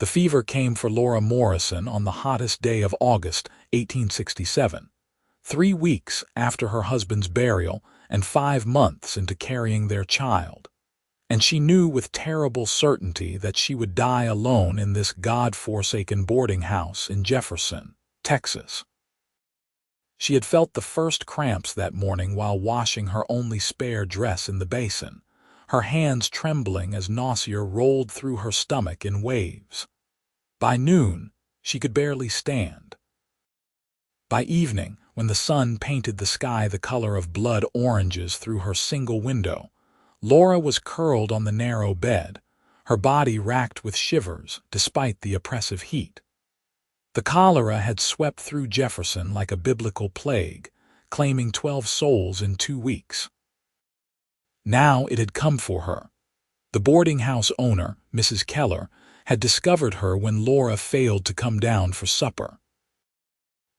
The fever came for Laura Morrison on the hottest day of August, 1867, 3 weeks after her husband's burial and 5 months into carrying their child. And she knew with terrible certainty that she would die alone in this God-forsaken boarding house in Jefferson, Texas. She had felt the first cramps that morning while washing her only spare dress in the basin, her hands trembling as nausea rolled through her stomach in waves. By noon, she could barely stand. By evening, when the sun painted the sky the color of blood oranges through her single window, Laura was curled on the narrow bed, her body racked with shivers despite the oppressive heat. The cholera had swept through Jefferson like a biblical plague, claiming 12 souls in 2 weeks. Now it had come for her. The boarding house owner, Mrs. Keller, had discovered her when Laura failed to come down for supper.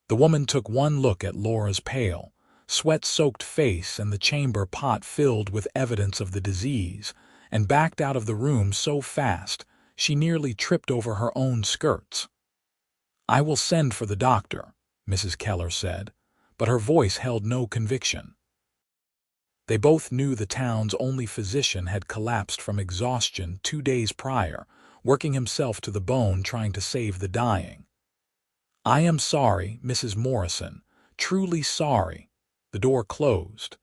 The woman took one look at Laura's pale, sweat-soaked face and the chamber pot filled with evidence of the disease, and backed out of the room so fast she nearly tripped over her own skirts. "I will send for the doctor," Mrs. Keller said, but her voice held no conviction. They both knew the town's only physician had collapsed from exhaustion 2 days prior, working himself to the bone trying to save the dying. "I am sorry, Mrs. Morrison, truly sorry." The door closed.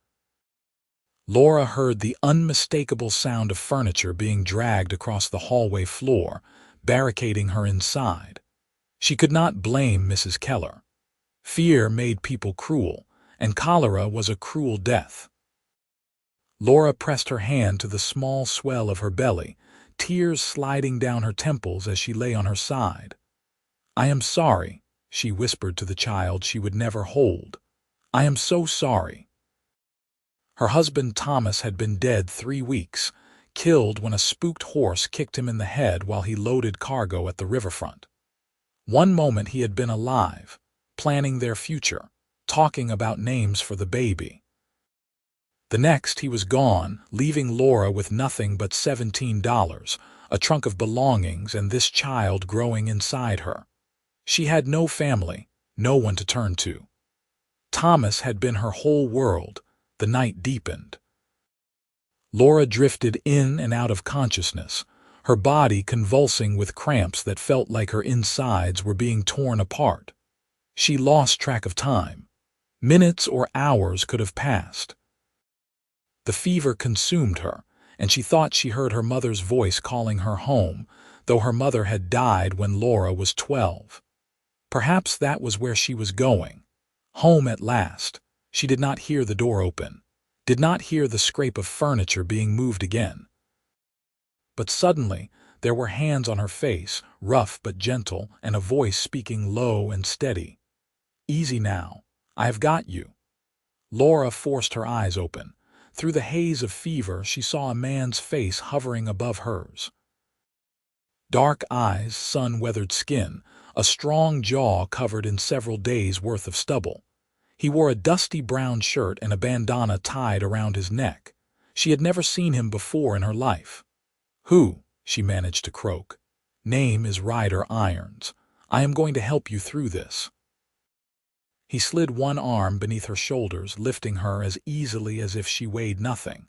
Laura heard the unmistakable sound of furniture being dragged across the hallway floor, barricading her inside. She could not blame Mrs. Keller. Fear made people cruel, and cholera was a cruel death. Laura pressed her hand to the small swell of her belly, tears sliding down her temples as she lay on her side. "I am sorry," she whispered to the child she would never hold. "I am so sorry." Her husband Thomas had been dead 3 weeks, killed when a spooked horse kicked him in the head while he loaded cargo at the riverfront. One moment he had been alive, planning their future, talking about names for the baby. The next he was gone, leaving Laura with nothing but $17, a trunk of belongings, and this child growing inside her. She had no family, no one to turn to. Thomas had been her whole world. The night deepened. Laura drifted in and out of consciousness, her body convulsing with cramps that felt like her insides were being torn apart. She lost track of time. Minutes or hours could have passed. The fever consumed her, and she thought she heard her mother's voice calling her home, though her mother had died when Laura was 12. Perhaps that was where she was going. Home at last. She did not hear the door open, did not hear the scrape of furniture being moved again. But suddenly, there were hands on her face, rough but gentle, and a voice speaking low and steady. "Easy now. I have got you." Laura forced her eyes open. Through the haze of fever, she saw a man's face hovering above hers. Dark eyes, sun-weathered skin, a strong jaw covered in several days' worth of stubble. He wore a dusty brown shirt and a bandana tied around his neck. She had never seen him before in her life. "Who?" she managed to croak. "Name is Ryder Irons. I am going to help you through this." He slid one arm beneath her shoulders, lifting her as easily as if she weighed nothing.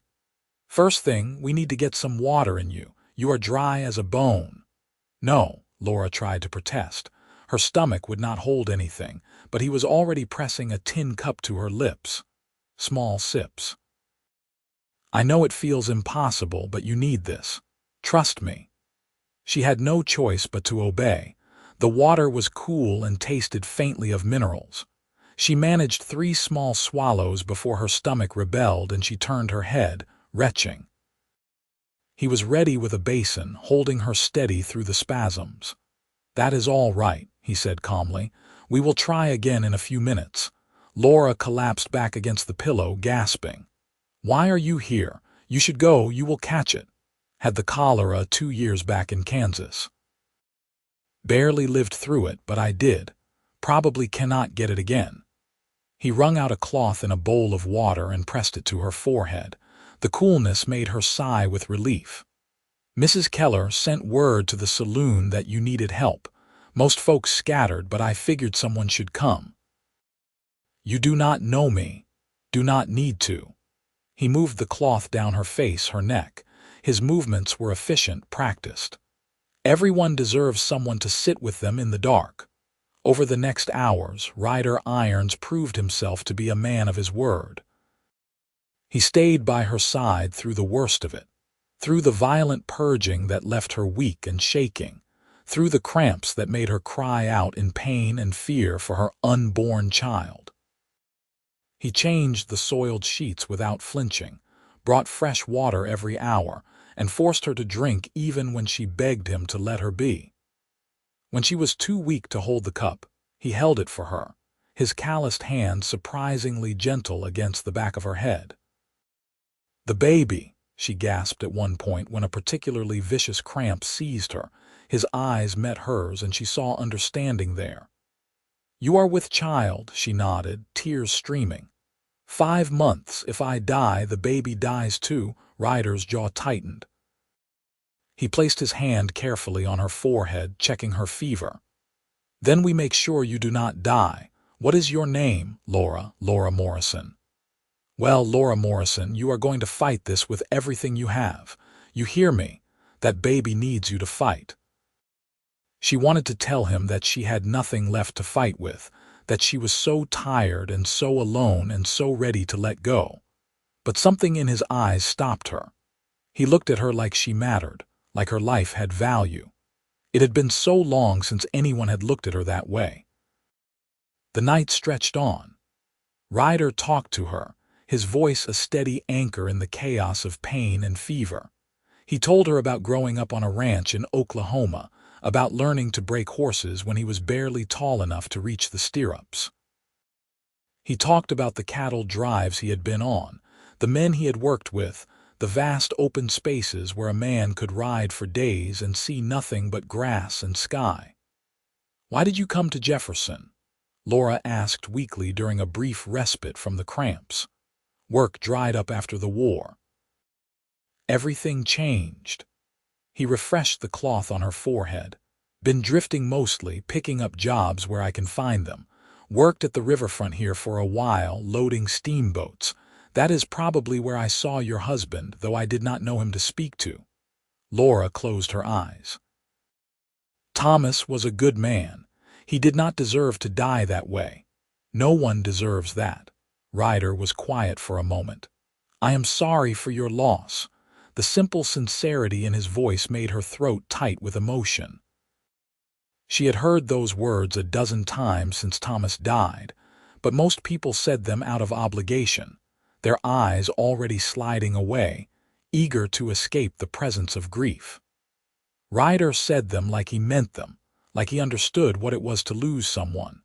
"First thing, we need to get some water in you. You are dry as a bone." "No," Laura tried to protest. Her stomach would not hold anything, but he was already pressing a tin cup to her lips. Small sips. "I know it feels impossible, but you need this. Trust me." She had no choice but to obey. The water was cool and tasted faintly of minerals. She managed 3 small swallows before her stomach rebelled and she turned her head, retching. He was ready with a basin, holding her steady through the spasms. "That is all right," he said calmly. "We will try again in a few minutes." Laura collapsed back against the pillow, gasping. "Why are you here? You should go, you will catch it." Had the cholera 2 years back in Kansas. "Barely lived through it, but I did. Probably cannot get it again." He wrung out a cloth in a bowl of water and pressed it to her forehead. The coolness made her sigh with relief. Mrs. Keller sent word to the saloon that you needed help. Most folks scattered, but I figured someone should come. You do not know me. Do not need to. He moved the cloth down her face, her neck. His movements were efficient, practiced. Everyone deserves someone to sit with them in the dark. Over the next hours, Ryder Irons proved himself to be a man of his word. He stayed by her side through the worst of it, through the violent purging that left her weak and shaking, through the cramps that made her cry out in pain and fear for her unborn child. He changed the soiled sheets without flinching, brought fresh water every hour, and forced her to drink even when she begged him to let her be. When she was too weak to hold the cup, he held it for her, his calloused hand surprisingly gentle against the back of her head. "The baby," she gasped at one point when a particularly vicious cramp seized her. His eyes met hers and she saw understanding there. "You are with child," she nodded, tears streaming. 5 months. If I die, the baby dies too." Ryder's jaw tightened. He placed his hand carefully on her forehead, checking her fever. "Then we make sure you do not die. What is your name?" "Laura Morrison." "Well, Laura Morrison, you are going to fight this with everything you have. You hear me? That baby needs you to fight." She wanted to tell him that she had nothing left to fight with, that she was so tired and so alone and so ready to let go. But something in his eyes stopped her. He looked at her like she mattered, like her life had value. It had been so long since anyone had looked at her that way. The night stretched on. Ryder talked to her, his voice a steady anchor in the chaos of pain and fever. He told her about growing up on a ranch in Oklahoma, about learning to break horses when he was barely tall enough to reach the stirrups. He talked about the cattle drives he had been on, the men he had worked with, the vast open spaces where a man could ride for days and see nothing but grass and sky. "Why did you come to Jefferson?" Laura asked weakly during a brief respite from the cramps. "Work dried up after the war." Everything changed. He refreshed the cloth on her forehead. "Been drifting mostly, picking up jobs where I can find them. Worked at the riverfront here for a while, loading steamboats. That is probably where I saw your husband, though I did not know him to speak to." Laura closed her eyes. "Thomas was a good man. He did not deserve to die that way. No one deserves that." Ryder was quiet for a moment. "I am sorry for your loss." The simple sincerity in his voice made her throat tight with emotion. She had heard those words a dozen times since Thomas died, but most people said them out of obligation, their eyes already sliding away, eager to escape the presence of grief. Ryder said them like he meant them, like he understood what it was to lose someone.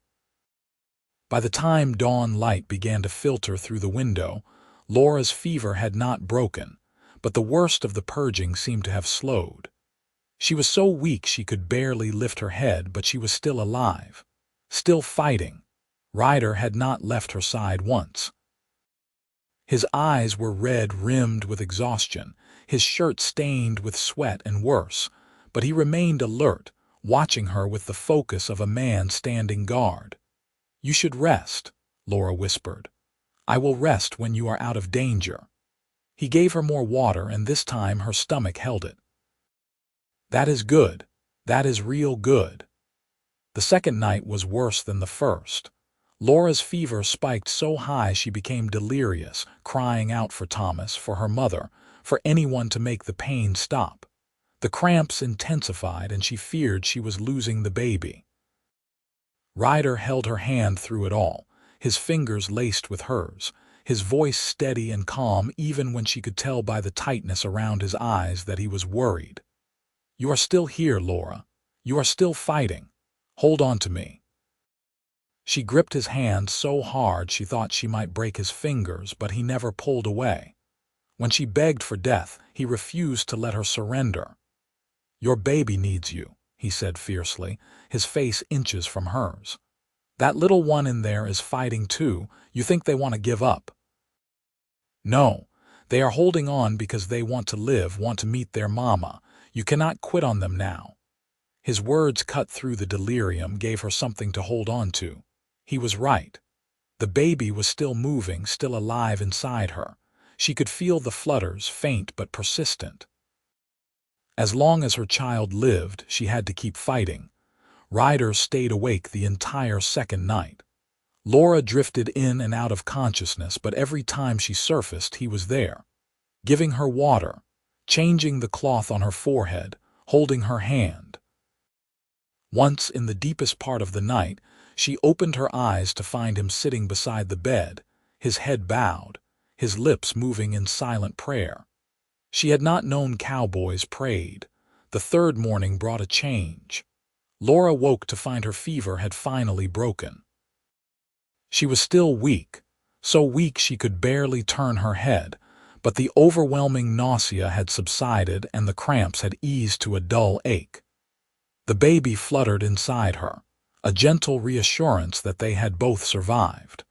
By the time dawn light began to filter through the window, Laura's fever had not broken, but the worst of the purging seemed to have slowed. She was so weak she could barely lift her head, but she was still alive, still fighting. Ryder had not left her side once. His eyes were red-rimmed with exhaustion, his shirt stained with sweat and worse, but he remained alert, watching her with the focus of a man standing guard. "You should rest," Laura whispered. "I will rest when you are out of danger." He gave her more water, and this time her stomach held it. "That is good. That is real good." The second night was worse than the first. Laura's fever spiked so high she became delirious, crying out for Thomas, for her mother, for anyone to make the pain stop. The cramps intensified and she feared she was losing the baby. Ryder held her hand through it all, his fingers laced with hers, his voice steady and calm even when she could tell by the tightness around his eyes that he was worried. "You are still here, Laura. You are still fighting. Hold on to me." She gripped his hand so hard she thought she might break his fingers, but he never pulled away. When she begged for death, he refused to let her surrender. "Your baby needs you," he said fiercely, his face inches from hers. "That little one in there is fighting too. You think they want to give up?" "No, they are holding on because they want to live, want to meet their mama. You cannot quit on them now." His words cut through the delirium, gave her something to hold on to. He was right. The baby was still moving, still alive inside her. She could feel the flutters, faint but persistent. As long as her child lived, she had to keep fighting. Ryder stayed awake the entire second night. Laura drifted in and out of consciousness, but every time she surfaced, he was there, giving her water, changing the cloth on her forehead, holding her hand. Once, in the deepest part of the night, she opened her eyes to find him sitting beside the bed, his head bowed, his lips moving in silent prayer. She had not known cowboys prayed. The third morning brought a change. Laura woke to find her fever had finally broken. She was still weak, so weak she could barely turn her head, but the overwhelming nausea had subsided and the cramps had eased to a dull ache. The baby fluttered inside her, a gentle reassurance that they had both survived.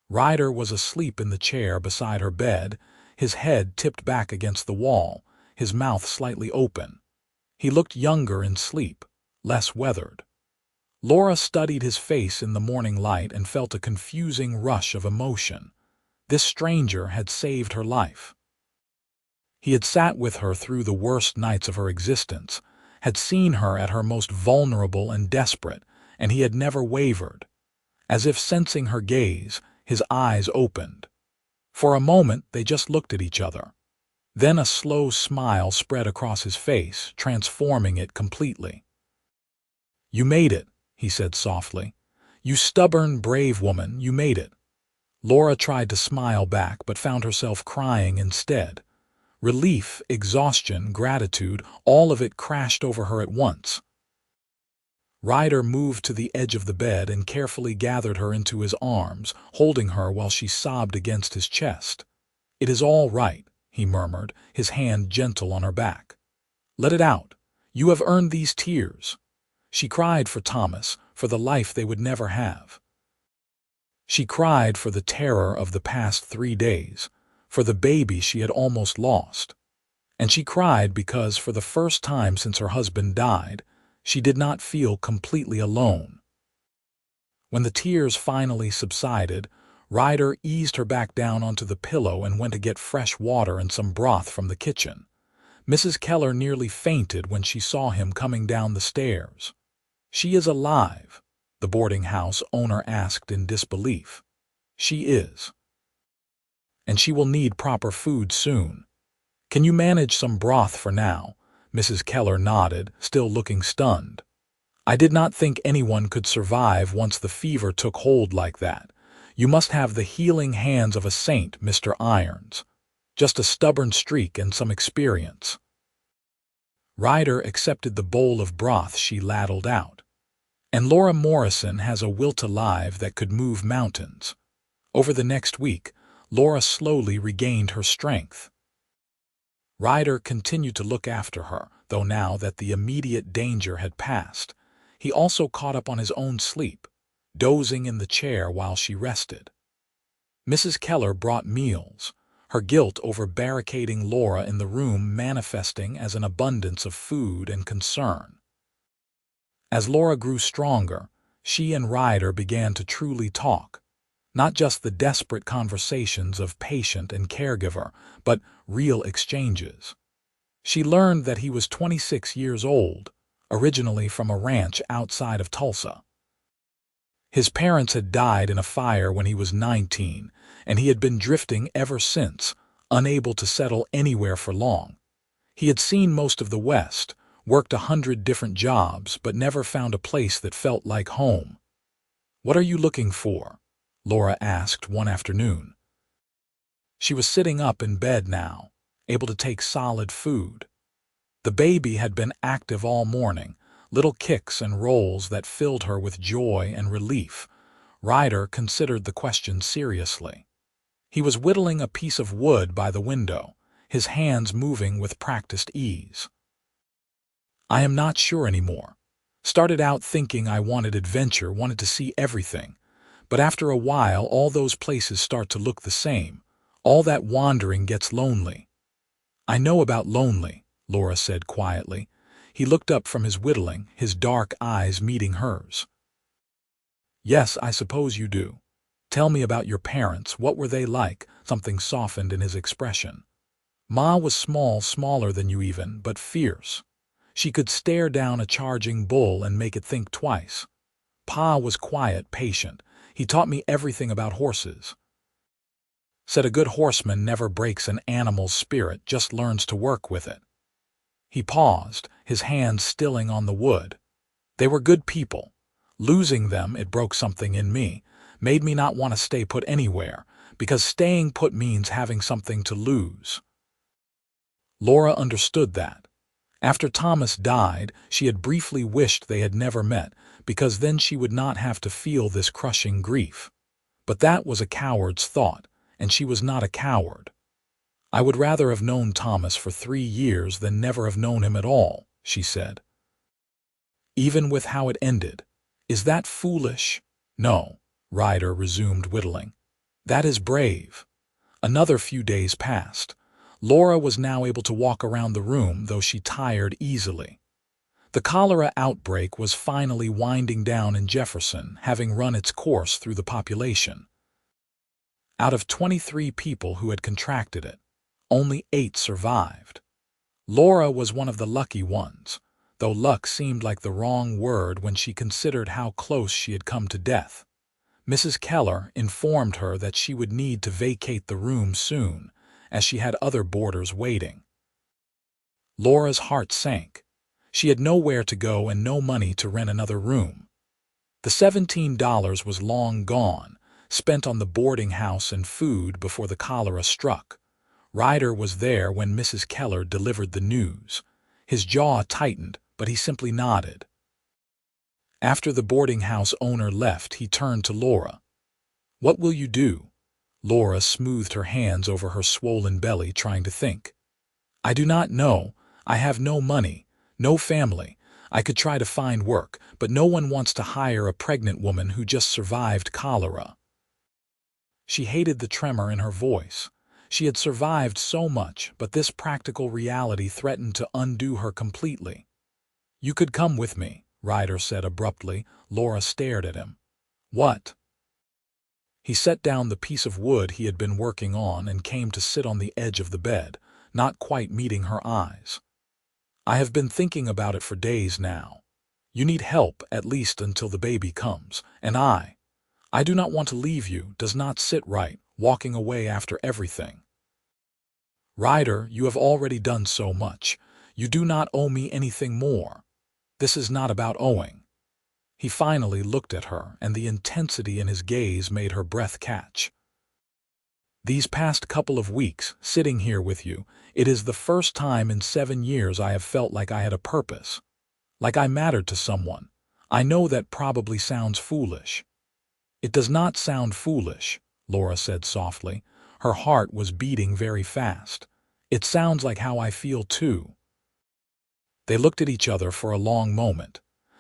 Ryder was asleep in the chair beside her bed, his head tipped back against the wall, his mouth slightly open. He looked younger in sleep, less weathered. Laura studied his face in the morning light and felt a confusing rush of emotion. This stranger had saved her life. He had sat with her through the worst nights of her existence, had seen her at her most vulnerable and desperate, and he had never wavered. As if sensing her gaze, his eyes opened. For a moment, they just looked at each other. Then a slow smile spread across his face, transforming it completely. "You made it," he said softly. "You stubborn, brave woman, you made it." Laura tried to smile back, but found herself crying instead. Relief, exhaustion, gratitude, all of it crashed over her at once. Ryder moved to the edge of the bed and carefully gathered her into his arms, holding her while she sobbed against his chest. "It is all right," he murmured, his hand gentle on her back. "Let it out. You have earned these tears." She cried for Thomas, for the life they would never have. She cried for the terror of the past 3 days, for the baby she had almost lost. And she cried because, for the first time since her husband died, she did not feel completely alone. When the tears finally subsided, Ryder eased her back down onto the pillow and went to get fresh water and some broth from the kitchen. Mrs. Keller nearly fainted when she saw him coming down the stairs. "She is alive?" the boarding house owner asked in disbelief. "She is. And she will need proper food soon. Can you manage some broth for now?" Mrs. Keller nodded, still looking stunned. "I did not think anyone could survive once the fever took hold like that. You must have the healing hands of a saint, Mr. Irons. Just a stubborn streak and some experience." Ryder accepted the bowl of broth she ladled out. "And Laura Morrison has a will to live that could move mountains." Over the next week, Laura slowly regained her strength. Ryder continued to look after her, though now that the immediate danger had passed. He also caught up on his own sleep, dozing in the chair while she rested. Mrs. Keller brought meals, her guilt over barricading Laura in the room manifesting as an abundance of food and concern. As Laura grew stronger, she and Ryder began to truly talk. Not just the desperate conversations of patient and caregiver, but real exchanges. She learned that he was 26 years old, originally from a ranch outside of Tulsa. His parents had died in a fire when he was 19, and he had been drifting ever since, unable to settle anywhere for long. He had seen most of the West, worked 100 different jobs, but never found a place that felt like home. "What are you looking for?" Laura asked one afternoon. She was sitting up in bed now, able to take solid food. The baby had been active all morning, little kicks and rolls that filled her with joy and relief. Ryder considered the question seriously. He was whittling a piece of wood by the window, his hands moving with practiced ease. "I am not sure anymore. Started out thinking I wanted adventure, wanted to see everything. But after a while, all those places start to look the same. All that wandering gets lonely." "I know about lonely," Laura said quietly. He looked up from his whittling, his dark eyes meeting hers. Yes, I suppose you do. Tell me about your parents. What were they like? Something softened in his expression. Ma was small, smaller than you even, but fierce. She could stare down a charging bull and make it think twice. Pa was quiet, patient. He taught me everything about horses. Said a good horseman never breaks an animal's spirit, just learns to work with it. He paused, his hands stilling on the wood. They were good people. Losing them, it broke something in me, made me not want to stay put anywhere, because staying put means having something to lose. Laura understood that. After Thomas died, she had briefly wished they had never met, because then she would not have to feel this crushing grief. But that was a coward's thought, and she was not a coward. I would rather have known Thomas for 3 years than never have known him at all, she said. Even with how it ended. Is that foolish? No, Ryder resumed whittling. That is brave. Another few days passed. Laura was now able to walk around the room, though she tired easily. The cholera outbreak was finally winding down in Jefferson, having run its course through the population. Out of 23 people who had contracted it, only 8 survived. Laura was one of the lucky ones, though luck seemed like the wrong word when she considered how close she had come to death. Mrs. Keller informed her that she would need to vacate the room soon, as she had other boarders waiting. Laura's heart sank. She had nowhere to go and no money to rent another room. The $17 was long gone, spent on the boarding house and food before the cholera struck. Ryder was there when Mrs. Keller delivered the news. His jaw tightened, but he simply nodded. After the boarding house owner left, he turned to Laura. What will you do? Laura smoothed her hands over her swollen belly, trying to think. I do not know. I have no money, no family. I could try to find work, but no one wants to hire a pregnant woman who just survived cholera. She hated the tremor in her voice. She had survived so much, but this practical reality threatened to undo her completely. You could come with me, Ryder said abruptly. Laura stared at him. What? He set down the piece of wood he had been working on and came to sit on the edge of the bed, not quite meeting her eyes. I have been thinking about it for days now. You need help, at least until the baby comes, and I do not want to leave you. Does not sit right, walking away after everything. Ryder, you have already done so much. You do not owe me anything more. This is not about owing. He finally looked at her, and the intensity in his gaze made her breath catch. These past couple of weeks, sitting here with you, it is the first time in 7 years I have felt like I had a purpose. Like I mattered to someone. I know that probably sounds foolish. It does not sound foolish, Laura said softly. Her heart was beating very fast. It sounds like how I feel too. They looked at each other for a long moment.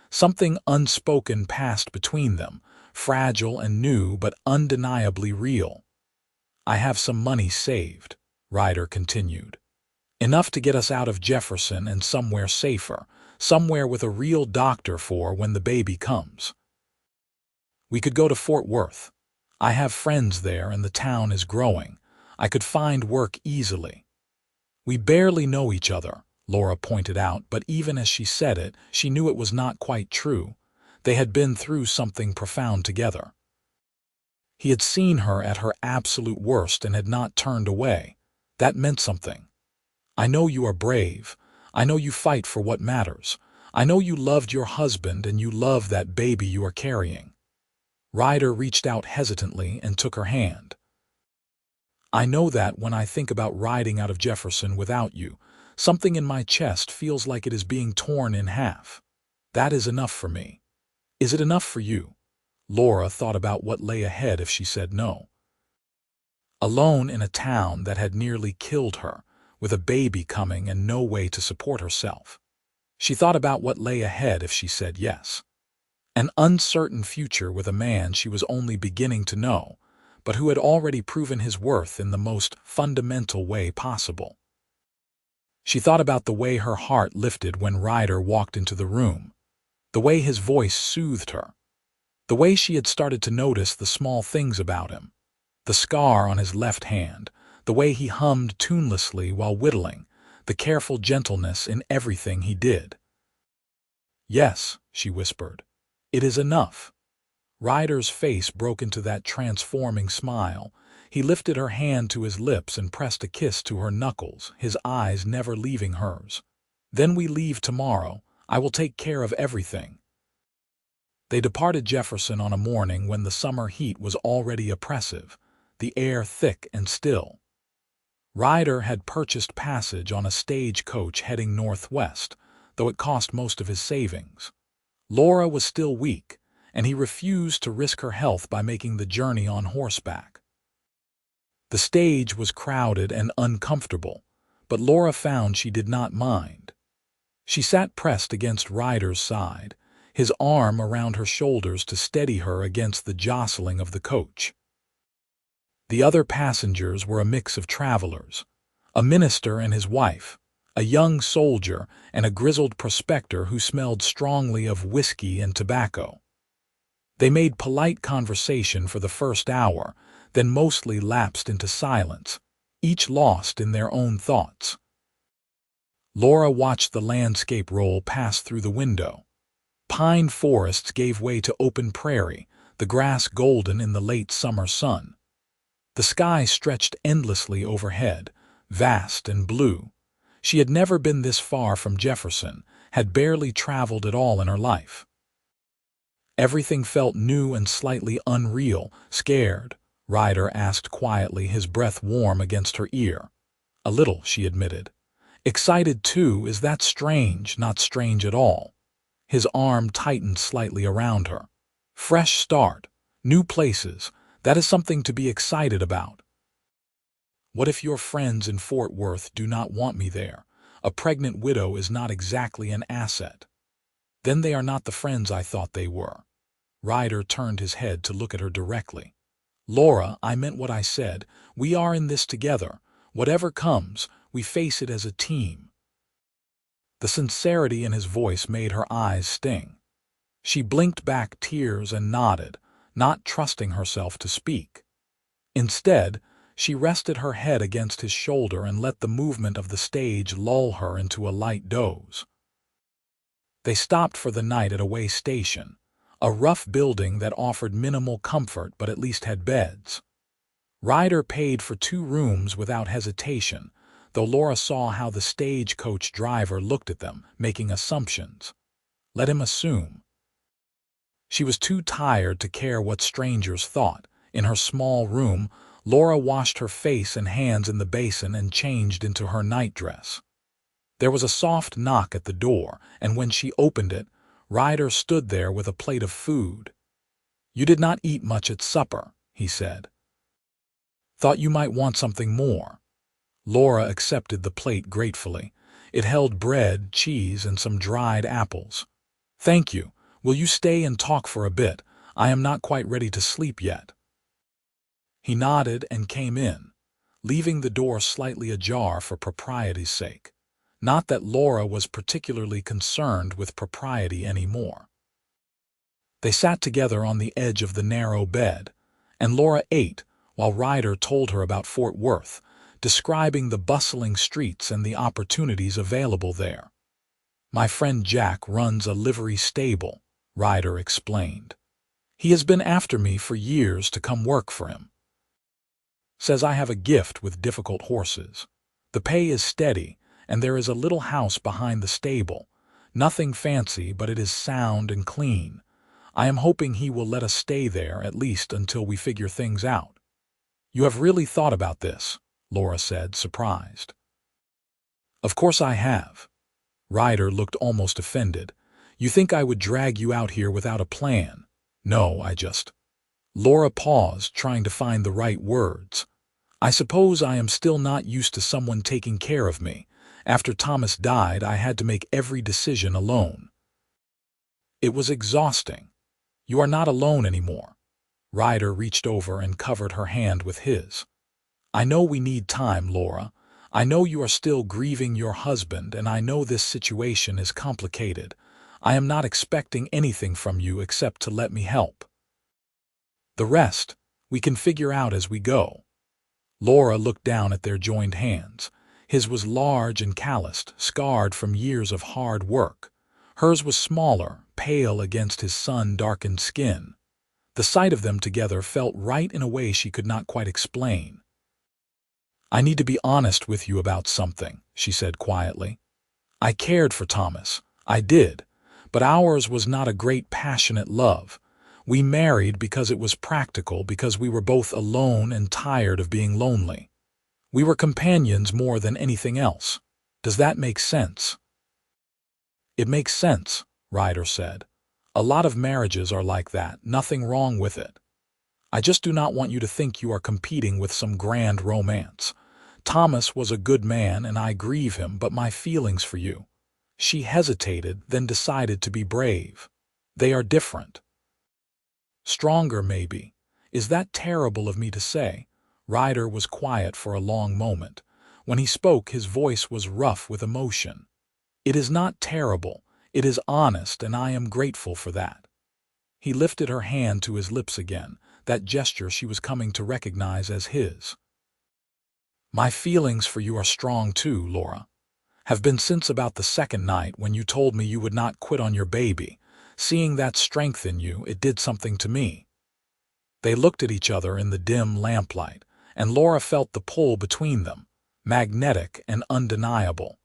Something unspoken passed between them, fragile and new but undeniably real. I have some money saved, Ryder continued. Enough to get us out of Jefferson and somewhere safer, somewhere with a real doctor for when the baby comes. We could go to Fort Worth. I have friends there and the town is growing. I could find work easily. We barely know each other, Laura pointed out, but even as she said it, she knew it was not quite true. They had been through something profound together. He had seen her at her absolute worst and had not turned away. That meant something. I know you are brave. I know you fight for what matters. I know you loved your husband and you love that baby you are carrying. Ryder reached out hesitantly and took her hand. I know that when I think about riding out of Jefferson without you, something in my chest feels like it is being torn in half. That is enough for me. Is it enough for you? Laura thought about what lay ahead if she said no. Alone in a town that had nearly killed her, with a baby coming and no way to support herself. She thought about what lay ahead if she said yes. An uncertain future with a man she was only beginning to know, but who had already proven his worth in the most fundamental way possible. She thought about the way her heart lifted when Ryder walked into the room, the way his voice soothed her, the way she had started to notice the small things about him, the scar on his left hand, the way he hummed tunelessly while whittling, the careful gentleness in everything he did. "Yes," she whispered, "it is enough." Ryder's face broke into that transforming smile. He lifted her hand to his lips and pressed a kiss to her knuckles, his eyes never leaving hers. "Then we leave tomorrow. I will take care of everything." They departed Jefferson on a morning when the summer heat was already oppressive, the air thick and still. Ryder had purchased passage on a stage-coach heading northwest, though it cost most of his savings. Laura was still weak, and he refused to risk her health by making the journey on horseback. The stage was crowded and uncomfortable, but Laura found she did not mind. She sat pressed against Ryder's side, his arm around her shoulders to steady her against the jostling of the coach. The other passengers were a mix of travelers, a minister and his wife, a young soldier, and a grizzled prospector who smelled strongly of whiskey and tobacco. They made polite conversation for the first hour, then mostly lapsed into silence, each lost in their own thoughts. Laura watched the landscape roll past through the window. Pine forests gave way to open prairie, the grass golden in the late summer sun. The sky stretched endlessly overhead, vast and blue. She had never been this far from Jefferson, had barely traveled at all in her life. Everything felt new and slightly unreal. "Scared?" Ryder asked quietly, his breath warm against her ear. "A little," she admitted. "Excited too. Is that strange?" "Not strange at all." His arm tightened slightly around her. "Fresh start, new places, that is something to be excited about." "What if your friends in Fort Worth do not want me there? A pregnant widow is not exactly an asset." "Then they are not the friends I thought they were." Ryder turned his head to look at her directly. "Laura, I meant what I said. We are in this together. Whatever comes, we face it as a team." The sincerity in his voice made her eyes sting. She blinked back tears and nodded, not trusting herself to speak. Instead, she rested her head against his shoulder and let the movement of the stage lull her into a light doze. They stopped for the night at a way station, a rough building that offered minimal comfort but at least had beds. Ryder paid for 2 rooms without hesitation, though Laura saw how the stagecoach driver looked at them, making assumptions. Let him assume. She was too tired to care what strangers thought. In her small room, Laura washed her face and hands in the basin and changed into her nightdress. There was a soft knock at the door, and when she opened it, Ryder stood there with a plate of food. "You did not eat much at supper," he said. "Thought you might want something more." Laura accepted the plate gratefully. It held bread, cheese, and some dried apples. "Thank you. Will you stay and talk for a bit? I am not quite ready to sleep yet." He nodded and came in, leaving the door slightly ajar for propriety's sake. Not that Laura was particularly concerned with propriety anymore. They sat together on the edge of the narrow bed, and Laura ate while Ryder told her about Fort Worth, describing the bustling streets and the opportunities available there. "My friend Jack runs a livery stable," Ryder explained. "He has been after me for years to come work for him. Says I have a gift with difficult horses. The pay is steady, and there is a little house behind the stable. Nothing fancy, but it is sound and clean. I am hoping he will let us stay there at least until we figure things out." "You have really thought about this?" Laura said, surprised. "Of course I have." Ryder looked almost offended. "You think I would drag you out here without a plan?" "No, I just—" Laura paused, trying to find the right words. "I suppose I am still not used to someone taking care of me. After Thomas died, I had to make every decision alone. It was exhausting. You are not alone anymore." Ryder reached over and covered her hand with his. "I know we need time, Laura. I know you are still grieving your husband, and I know this situation is complicated. I am not expecting anything from you except to let me help. The rest, we can figure out as we go." Laura looked down at their joined hands. His was large and calloused, scarred from years of hard work. Hers was smaller, pale against his sun-darkened skin. The sight of them together felt right in a way she could not quite explain. "I need to be honest with you about something," she said quietly. "I cared for Thomas. I did. But ours was not a great passionate love. We married because it was practical, because we were both alone and tired of being lonely. We were companions more than anything else. Does that make sense?" "It makes sense," Ryder said. "A lot of marriages are like that, nothing wrong with it. I just do not want you to think you are competing with some grand romance. Thomas was a good man and I grieve him, but my feelings for you—" She hesitated, then decided to be brave. "They are different." "Stronger, maybe. Is that terrible of me to say?" Ryder was quiet for a long moment. When he spoke, his voice was rough with emotion. "It is not terrible. It is honest, and I am grateful for that." He lifted her hand to his lips again, that gesture she was coming to recognize as his. "My feelings for you are strong too, Laura. Have been since about the second night when you told me you would not quit on your baby. Seeing that strength in you, it did something to me." They looked at each other in the dim lamplight, and Laura felt the pull between them, magnetic and undeniable.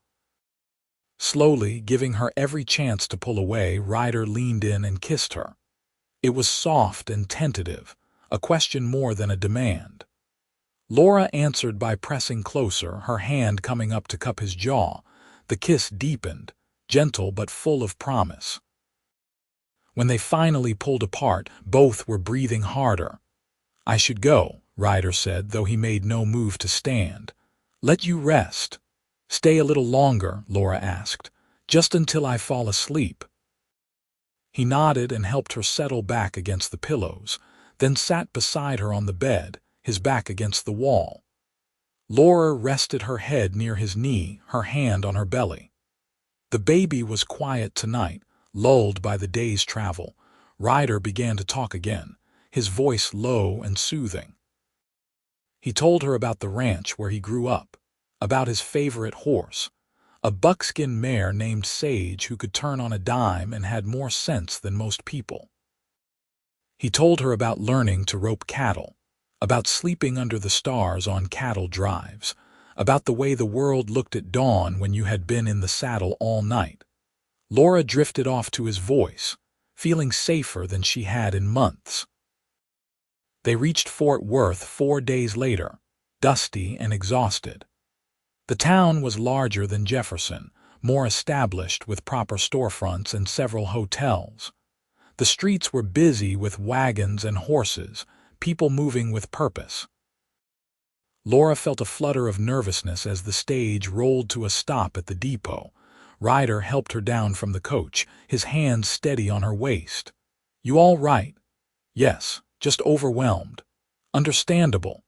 Slowly, giving her every chance to pull away, Ryder leaned in and kissed her. It was soft and tentative, a question more than a demand. Laura answered by pressing closer, her hand coming up to cup his jaw. The kiss deepened, gentle but full of promise. When they finally pulled apart, both were breathing harder. "I should go," Ryder said, though he made no move to stand. "Let you rest." "Stay a little longer," Laura asked. "Just until I fall asleep." He nodded and helped her settle back against the pillows, then sat beside her on the bed, his back against the wall. Laura rested her head near his knee, her hand on her belly. The baby was quiet tonight, lulled by the day's travel. Ryder began to talk again, his voice low and soothing. He told her about the ranch where he grew up, about his favorite horse, a buckskin mare named Sage who could turn on a dime and had more sense than most people. He told her about learning to rope cattle, about sleeping under the stars on cattle drives, about the way the world looked at dawn when you had been in the saddle all night. Laura drifted off to his voice, feeling safer than she had in months. They reached Fort Worth 4 days later, dusty and exhausted. The town was larger than Jefferson, more established with proper storefronts and several hotels. The streets were busy with wagons and horses, people moving with purpose. Laura felt a flutter of nervousness as the stage rolled to a stop at the depot. Ryder helped her down from the coach, his hands steady on her waist. "You all right?" "Yes, just overwhelmed." "Understandable."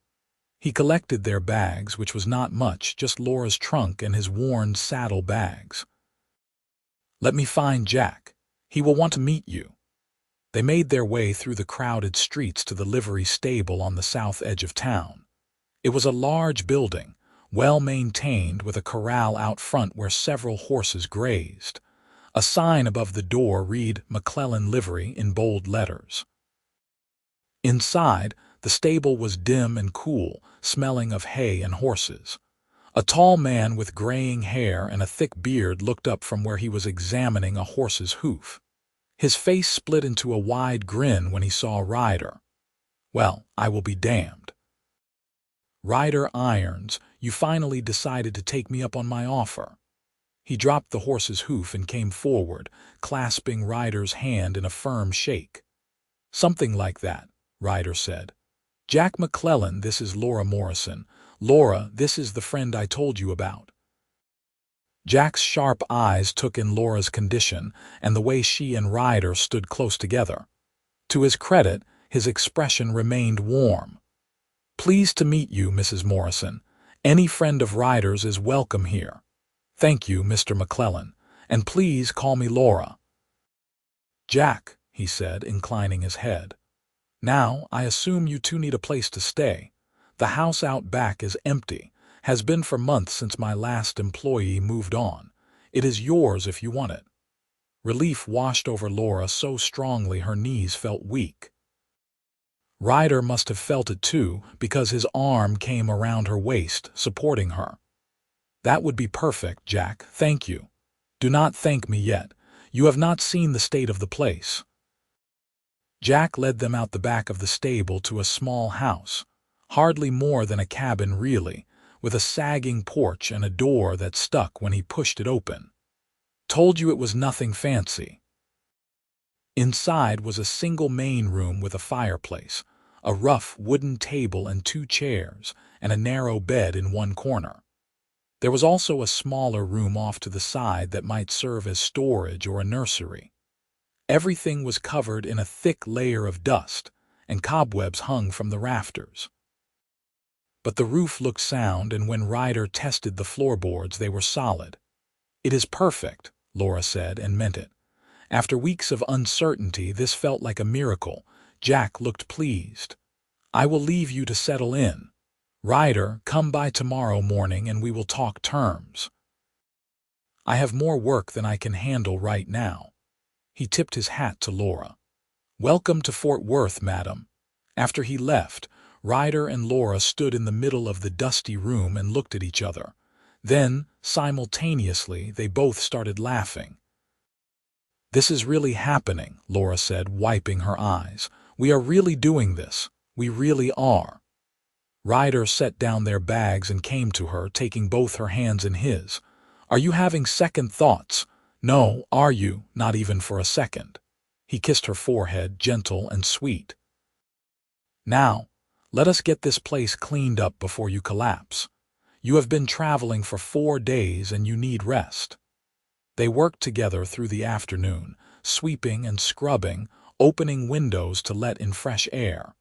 He collected their bags, which was not much, just Laura's trunk and his worn saddle bags. "Let me find Jack. He will want to meet you." They made their way through the crowded streets to the livery stable on the south edge of town. It was a large building, well maintained, with a corral out front where several horses grazed. A sign above the door read "McClellan Livery" in bold letters. Inside, the stable was dim and cool, smelling of hay and horses. A tall man with graying hair and a thick beard looked up from where he was examining a horse's hoof. His face split into a wide grin when he saw Ryder. "Well, I will be damned. Ryder Irons, you finally decided to take me up on my offer." He dropped the horse's hoof and came forward, clasping Ryder's hand in a firm shake. "Something like that," Ryder said. "Jack McClellan, this is Laura Morrison. Laura, this is the friend I told you about." Jack's sharp eyes took in Laura's condition and the way she and Ryder stood close together. To his credit, his expression remained warm. "Pleased to meet you, Mrs. Morrison. Any friend of Ryder's is welcome here. Thank you, Mr. McClellan, and please call me Laura. Jack, he said, inclining his head. Now, I assume you two need a place to stay. The house out back is empty, has been for months since my last employee moved on. It is yours if you want it. Relief washed over Laura so strongly her knees felt weak. Ryder must have felt it too, because his arm came around her waist, supporting her. That would be perfect, Jack, thank you. Do not thank me yet. You have not seen the state of the place. Jack led them out the back of the stable to a small house, hardly more than a cabin really, with a sagging porch and a door that stuck when he pushed it open. Told you it was nothing fancy. Inside was a single main room with a fireplace, a rough wooden table and 2 chairs, and a narrow bed in one corner. There was also a smaller room off to the side that might serve as storage or a nursery. Everything was covered in a thick layer of dust, and cobwebs hung from the rafters. But the roof looked sound, and when Ryder tested the floorboards, they were solid. It is perfect, Laura said, and meant it. After weeks of uncertainty, this felt like a miracle. Jack looked pleased. I will leave you to settle in. Ryder, come by tomorrow morning and we will talk terms. I have more work than I can handle right now. He tipped his hat to Laura. Welcome to Fort Worth, madam. After he left, Ryder and Laura stood in the middle of the dusty room and looked at each other. Then, simultaneously, they both started laughing. This is really happening, Laura said, wiping her eyes. We are really doing this. We really are. Ryder set down their bags and came to her, taking both her hands in his. Are you having second thoughts? No, are you? Not even for a second. He kissed her forehead, gentle and sweet. Now, let us get this place cleaned up before you collapse. You have been traveling for 4 days and you need rest. They worked together through the afternoon, sweeping and scrubbing, opening windows to let in fresh air.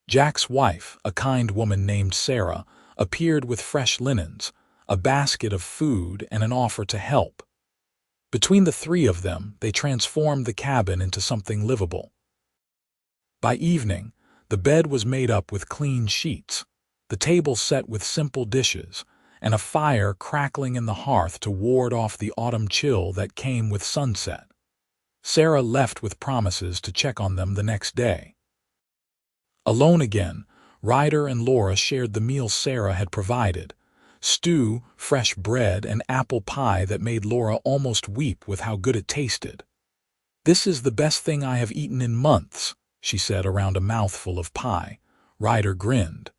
Jack's wife, a kind woman named Sarah, appeared with fresh linens, a basket of food, and an offer to help. Between the 3 of them, they transformed the cabin into something livable. By evening, the bed was made up with clean sheets, the table set with simple dishes, and a fire crackling in the hearth to ward off the autumn chill that came with sunset. Sarah left with promises to check on them the next day. Alone again, Ryder and Laura shared the meal Sarah had provided: stew, fresh bread, and apple pie that made Laura almost weep with how good it tasted. This is the best thing I have eaten in months, she said around a mouthful of pie. Ryder grinned.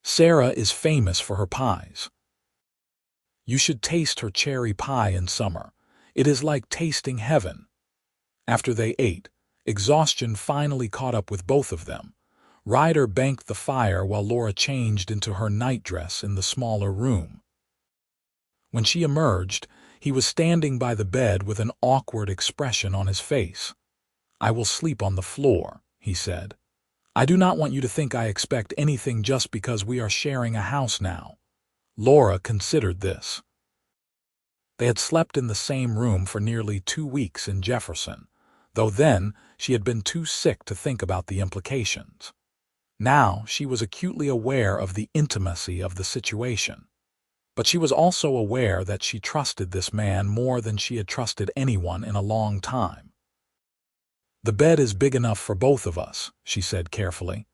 Sarah is famous for her pies. You should taste her cherry pie in summer. It is like tasting heaven. After they ate, exhaustion finally caught up with both of them. Ryder banked the fire while Laura changed into her nightdress in the smaller room. When she emerged, he was standing by the bed with an awkward expression on his face. I will sleep on the floor, he said. I do not want you to think I expect anything just because we are sharing a house now. Laura considered this. They had slept in the same room for nearly 2 weeks in Jefferson, though then she had been too sick to think about the implications. Now she was acutely aware of the intimacy of the situation. But she was also aware that she trusted this man more than she had trusted anyone in a long time. The bed is big enough for both of us, she said carefully.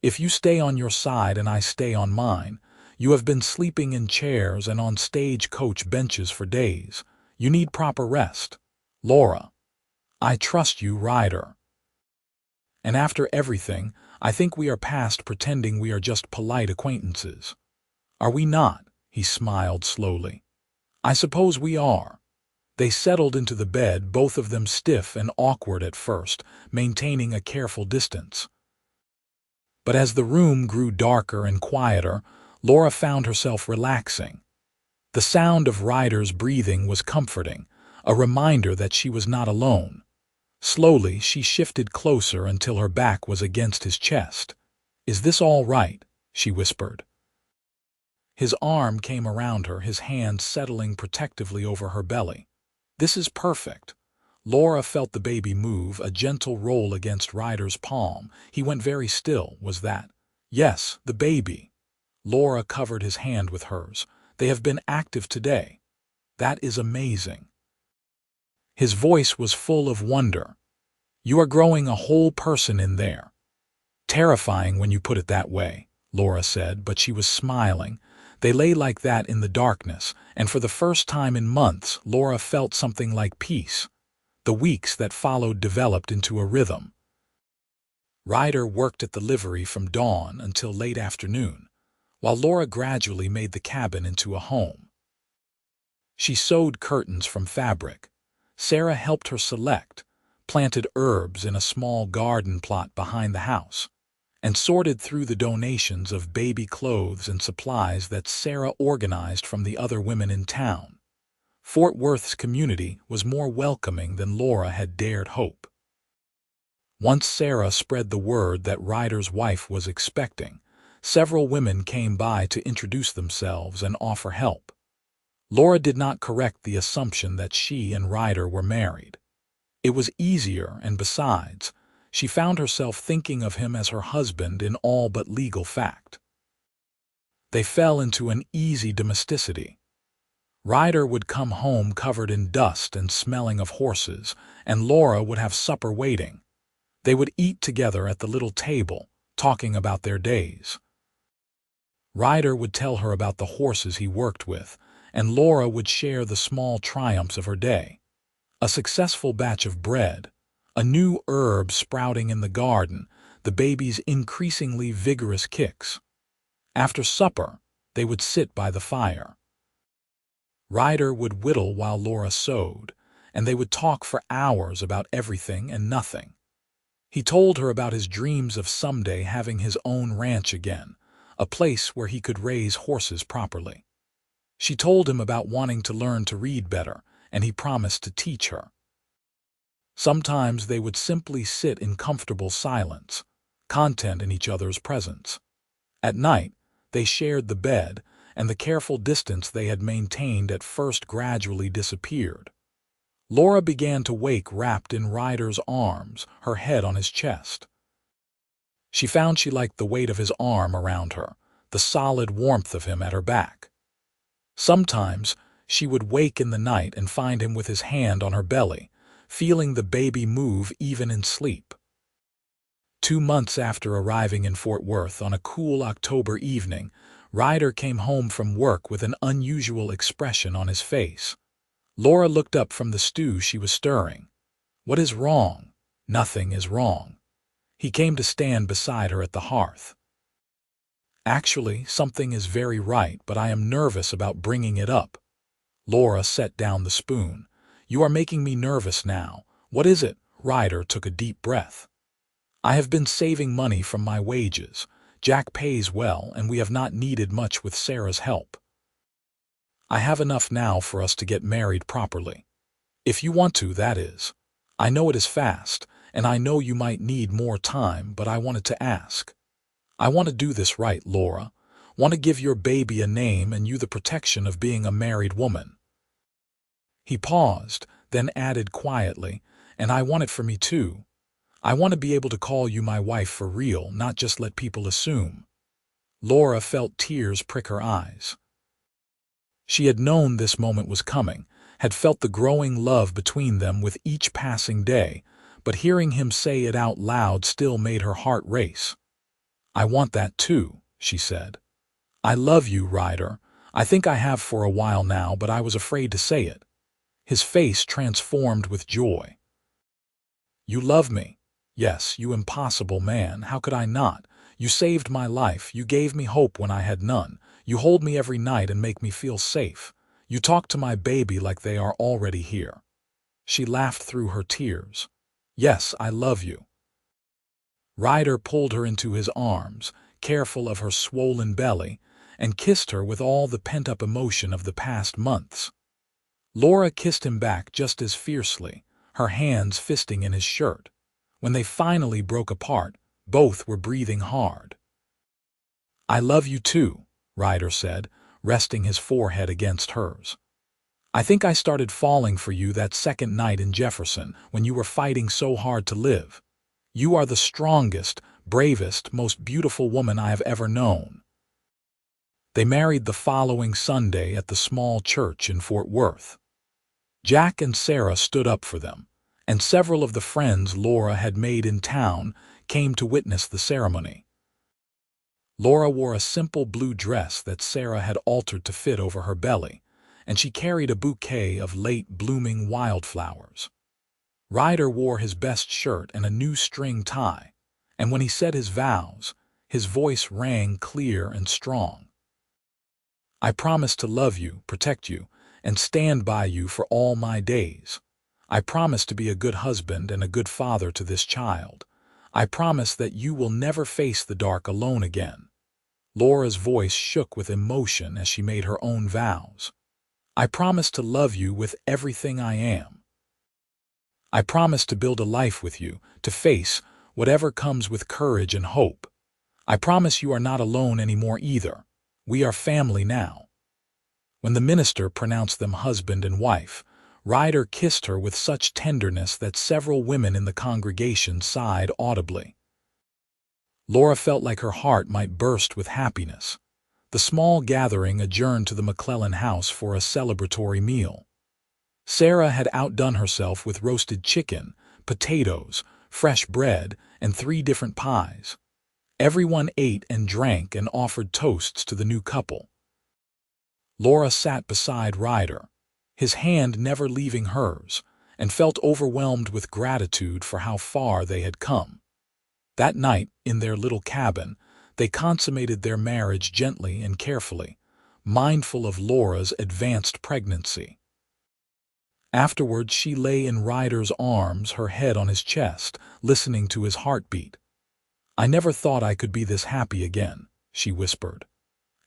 If you stay on your side and I stay on mine, you have been sleeping in chairs and on stagecoach benches for days. You need proper rest. Laura. I trust you, Ryder. And after everything, I think we are past pretending we are just polite acquaintances. Are we not? He smiled slowly. I suppose we are. They settled into the bed, both of them stiff and awkward at first, maintaining a careful distance. But as the room grew darker and quieter, Laura found herself relaxing. The sound of Ryder's breathing was comforting, a reminder that she was not alone. Slowly, she shifted closer until her back was against his chest. Is this all right? She whispered. His arm came around her, his hand settling protectively over her belly. "This is perfect." Laura felt the baby move, a gentle roll against Ryder's palm. He went very still. "Was that?" "Yes, the baby." Laura covered his hand with hers. "They have been active today." "That is amazing." His voice was full of wonder. "You are growing a whole person in there." "Terrifying when you put it that way," Laura said, but she was smiling. They lay like that in the darkness, and for the first time in months, Laura felt something like peace. The weeks that followed developed into a rhythm. Ryder worked at the livery from dawn until late afternoon, while Laura gradually made the cabin into a home. She sewed curtains from fabric. Sarah helped her select, planted herbs in a small garden plot behind the house, and sorted through the donations of baby clothes and supplies that Sarah organized from the other women in town. Fort Worth's community was more welcoming than Laura had dared hope. Once Sarah spread the word that Ryder's wife was expecting, several women came by to introduce themselves and offer help. Laura did not correct the assumption that she and Ryder were married. It was easier, and besides, she found herself thinking of him as her husband in all but legal fact. They fell into an easy domesticity. Ryder would come home covered in dust and smelling of horses, and Laura would have supper waiting. They would eat together at the little table, talking about their days. Ryder would tell her about the horses he worked with, and Laura would share the small triumphs of her day. A successful batch of bread, a new herb sprouting in the garden, the baby's increasingly vigorous kicks. After supper, they would sit by the fire. Ryder would whittle while Laura sewed, and they would talk for hours about everything and nothing. He told her about his dreams of someday having his own ranch again, a place where he could raise horses properly. She told him about wanting to learn to read better, and he promised to teach her. Sometimes they would simply sit in comfortable silence, content in each other's presence. At night, they shared the bed, and the careful distance they had maintained at first gradually disappeared. Laura began to wake wrapped in Ryder's arms, her head on his chest. She found she liked the weight of his arm around her, the solid warmth of him at her back. Sometimes she would wake in the night and find him with his hand on her belly, feeling the baby move even in sleep. 2 months after arriving in Fort Worth on a cool October evening, Ryder came home from work with an unusual expression on his face. Laura looked up from the stew she was stirring. "What is wrong?" "Nothing is wrong." He came to stand beside her at the hearth. "Actually, something is very right, but I am nervous about bringing it up." Laura set down the spoon. "You are making me nervous now. What is it?" Ryder took a deep breath. "I have been saving money from my wages. Jack pays well, and we have not needed much with Sarah's help. I have enough now for us to get married properly. If you want to, that is. I know it is fast, and I know you might need more time, but I wanted to ask. I want to do this right, Laura. Want to give your baby a name and you the protection of being a married woman." He paused, then added quietly, "And I want it for me too. I want to be able to call you my wife for real, not just let people assume." Laura felt tears prick her eyes. She had known this moment was coming, had felt the growing love between them with each passing day, but hearing him say it out loud still made her heart race. "I want that too," she said. "I love you, Ryder. I think I have for a while now, but I was afraid to say it." His face transformed with joy. "You love me?" "Yes, you impossible man. How could I not? You saved my life. You gave me hope when I had none. You hold me every night and make me feel safe. You talk to my baby like they are already here." She laughed through her tears. "Yes, I love you." Ryder pulled her into his arms, careful of her swollen belly, and kissed her with all the pent-up emotion of the past months. Laura kissed him back just as fiercely, her hands fisting in his shirt. When they finally broke apart, both were breathing hard. "I love you too," Ryder said, resting his forehead against hers. "I think I started falling for you that second night in Jefferson when you were fighting so hard to live. You are the strongest, bravest, most beautiful woman I have ever known." They married the following Sunday at the small church in Fort Worth. Jack and Sarah stood up for them, and several of the friends Laura had made in town came to witness the ceremony. Laura wore a simple blue dress that Sarah had altered to fit over her belly, and she carried a bouquet of late-blooming wildflowers. Ryder wore his best shirt and a new string tie, and when he said his vows, his voice rang clear and strong. "I promise to love you, protect you, and stand by you for all my days. I promise to be a good husband and a good father to this child. I promise that you will never face the dark alone again." Laura's voice shook with emotion as she made her own vows. "I promise to love you with everything I am. I promise to build a life with you, to face whatever comes with courage and hope. I promise you are not alone anymore either. We are family now." When the minister pronounced them husband and wife, Ryder kissed her with such tenderness that several women in the congregation sighed audibly. Laura felt like her heart might burst with happiness. The small gathering adjourned to the McClellan house for a celebratory meal. Sarah had outdone herself with roasted chicken, potatoes, fresh bread, and 3 different pies. Everyone ate and drank and offered toasts to the new couple. Laura sat beside Ryder, his hand never leaving hers, and felt overwhelmed with gratitude for how far they had come. That night, in their little cabin, they consummated their marriage gently and carefully, mindful of Laura's advanced pregnancy. Afterwards, she lay in Ryder's arms, her head on his chest, listening to his heartbeat. "I never thought I could be this happy again," she whispered.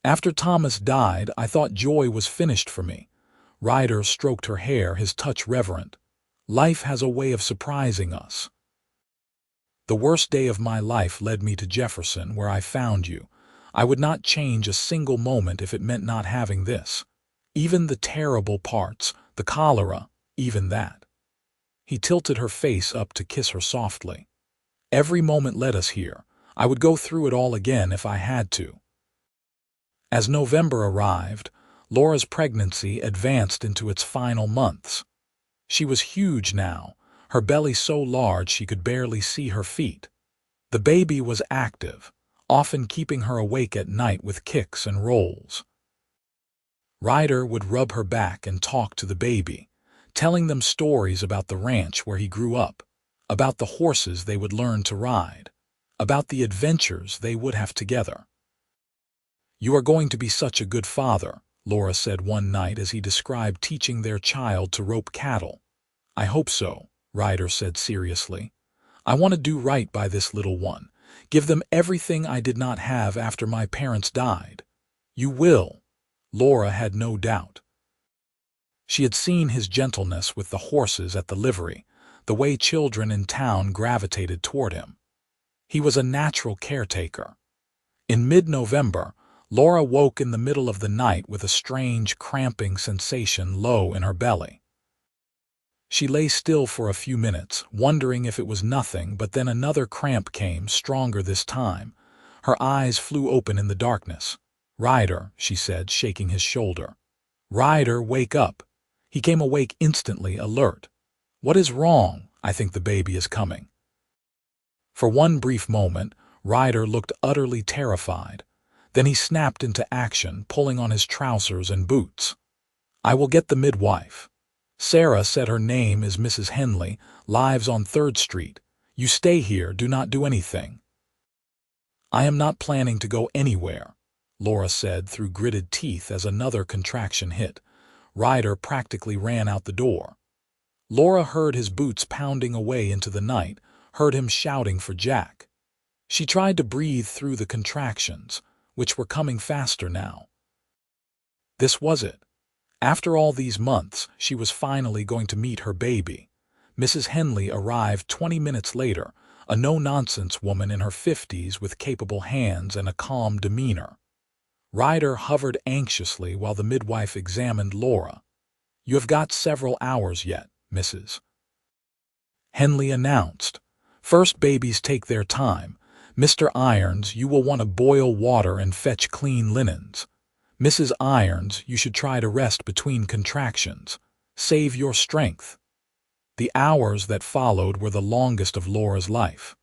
"After Thomas died, I thought joy was finished for me." Ryder stroked her hair, his touch reverent. "Life has a way of surprising us. The worst day of my life led me to Jefferson, where I found you. I would not change a single moment if it meant not having this. Even the terrible parts, the cholera, even that." He tilted her face up to kiss her softly. "Every moment led us here. I would go through it all again if I had to." As November arrived, Laura's pregnancy advanced into its final months. She was huge now, her belly so large she could barely see her feet. The baby was active, often keeping her awake at night with kicks and rolls. Ryder would rub her back and talk to the baby, telling them stories about the ranch where he grew up, about the horses they would learn to ride, about the adventures they would have together. "You are going to be such a good father," Laura said one night as he described teaching their child to rope cattle. "I hope so," Ryder said seriously. "I want to do right by this little one, give them everything I did not have after my parents died." "You will," Laura had no doubt. She had seen his gentleness with the horses at the livery, the way children in town gravitated toward him. He was a natural caretaker. In mid-November, Laura woke in the middle of the night with a strange, cramping sensation low in her belly. She lay still for a few minutes, wondering if it was nothing, but then another cramp came, stronger this time. Her eyes flew open in the darkness. "Ryder," she said, shaking his shoulder. "Ryder, wake up." He came awake instantly, alert. "What is wrong? I think the baby is coming." For one brief moment, Ryder looked utterly terrified. Then he snapped into action, pulling on his trousers and boots. "I will get the midwife. Sarah said her name is Mrs. Henley, lives on 3rd Street. You stay here, do not do anything." "I am not planning to go anywhere," Laura said through gritted teeth as another contraction hit. Ryder practically ran out the door. Laura heard his boots pounding away into the night, heard him shouting for Jack. She tried to breathe through the contractions, which were coming faster now. This was it. After all these months, she was finally going to meet her baby. Mrs. Henley arrived 20 minutes later, a no-nonsense woman in her 50s with capable hands and a calm demeanor. Ryder hovered anxiously while the midwife examined Laura. "You have got several hours yet, Mrs. Henley announced. "First babies take their time. Mr. Irons, you will want to boil water and fetch clean linens. Mrs. Irons, you should try to rest between contractions. Save your strength." The hours that followed were the longest of Laura's life.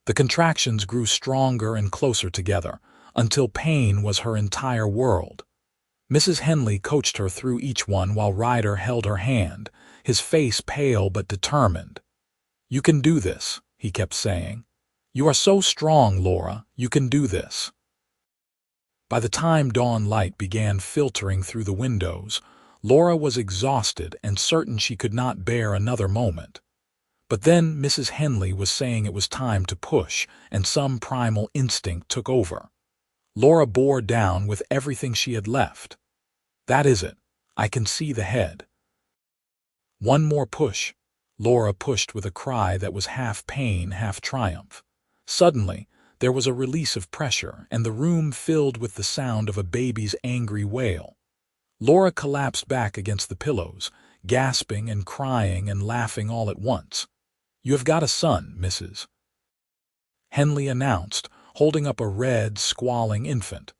The contractions grew stronger and closer together, until pain was her entire world. Mrs. Henley coached her through each one while Ryder held her hand, his face pale but determined. "You can do this," he kept saying. "You are so strong, Laura. You can do this." By the time dawn light began filtering through the windows, Laura was exhausted and certain she could not bear another moment. But then Mrs. Henley was saying it was time to push, and some primal instinct took over. Laura bore down with everything she had left. "That is it. I can see the head." One more push. Laura pushed with a cry that was half pain, half triumph. Suddenly, there was a release of pressure, and the room filled with the sound of a baby's angry wail. Laura collapsed back against the pillows, gasping and crying and laughing all at once. "You have got a son, Mrs. Henley announced, holding up a red, squalling infant.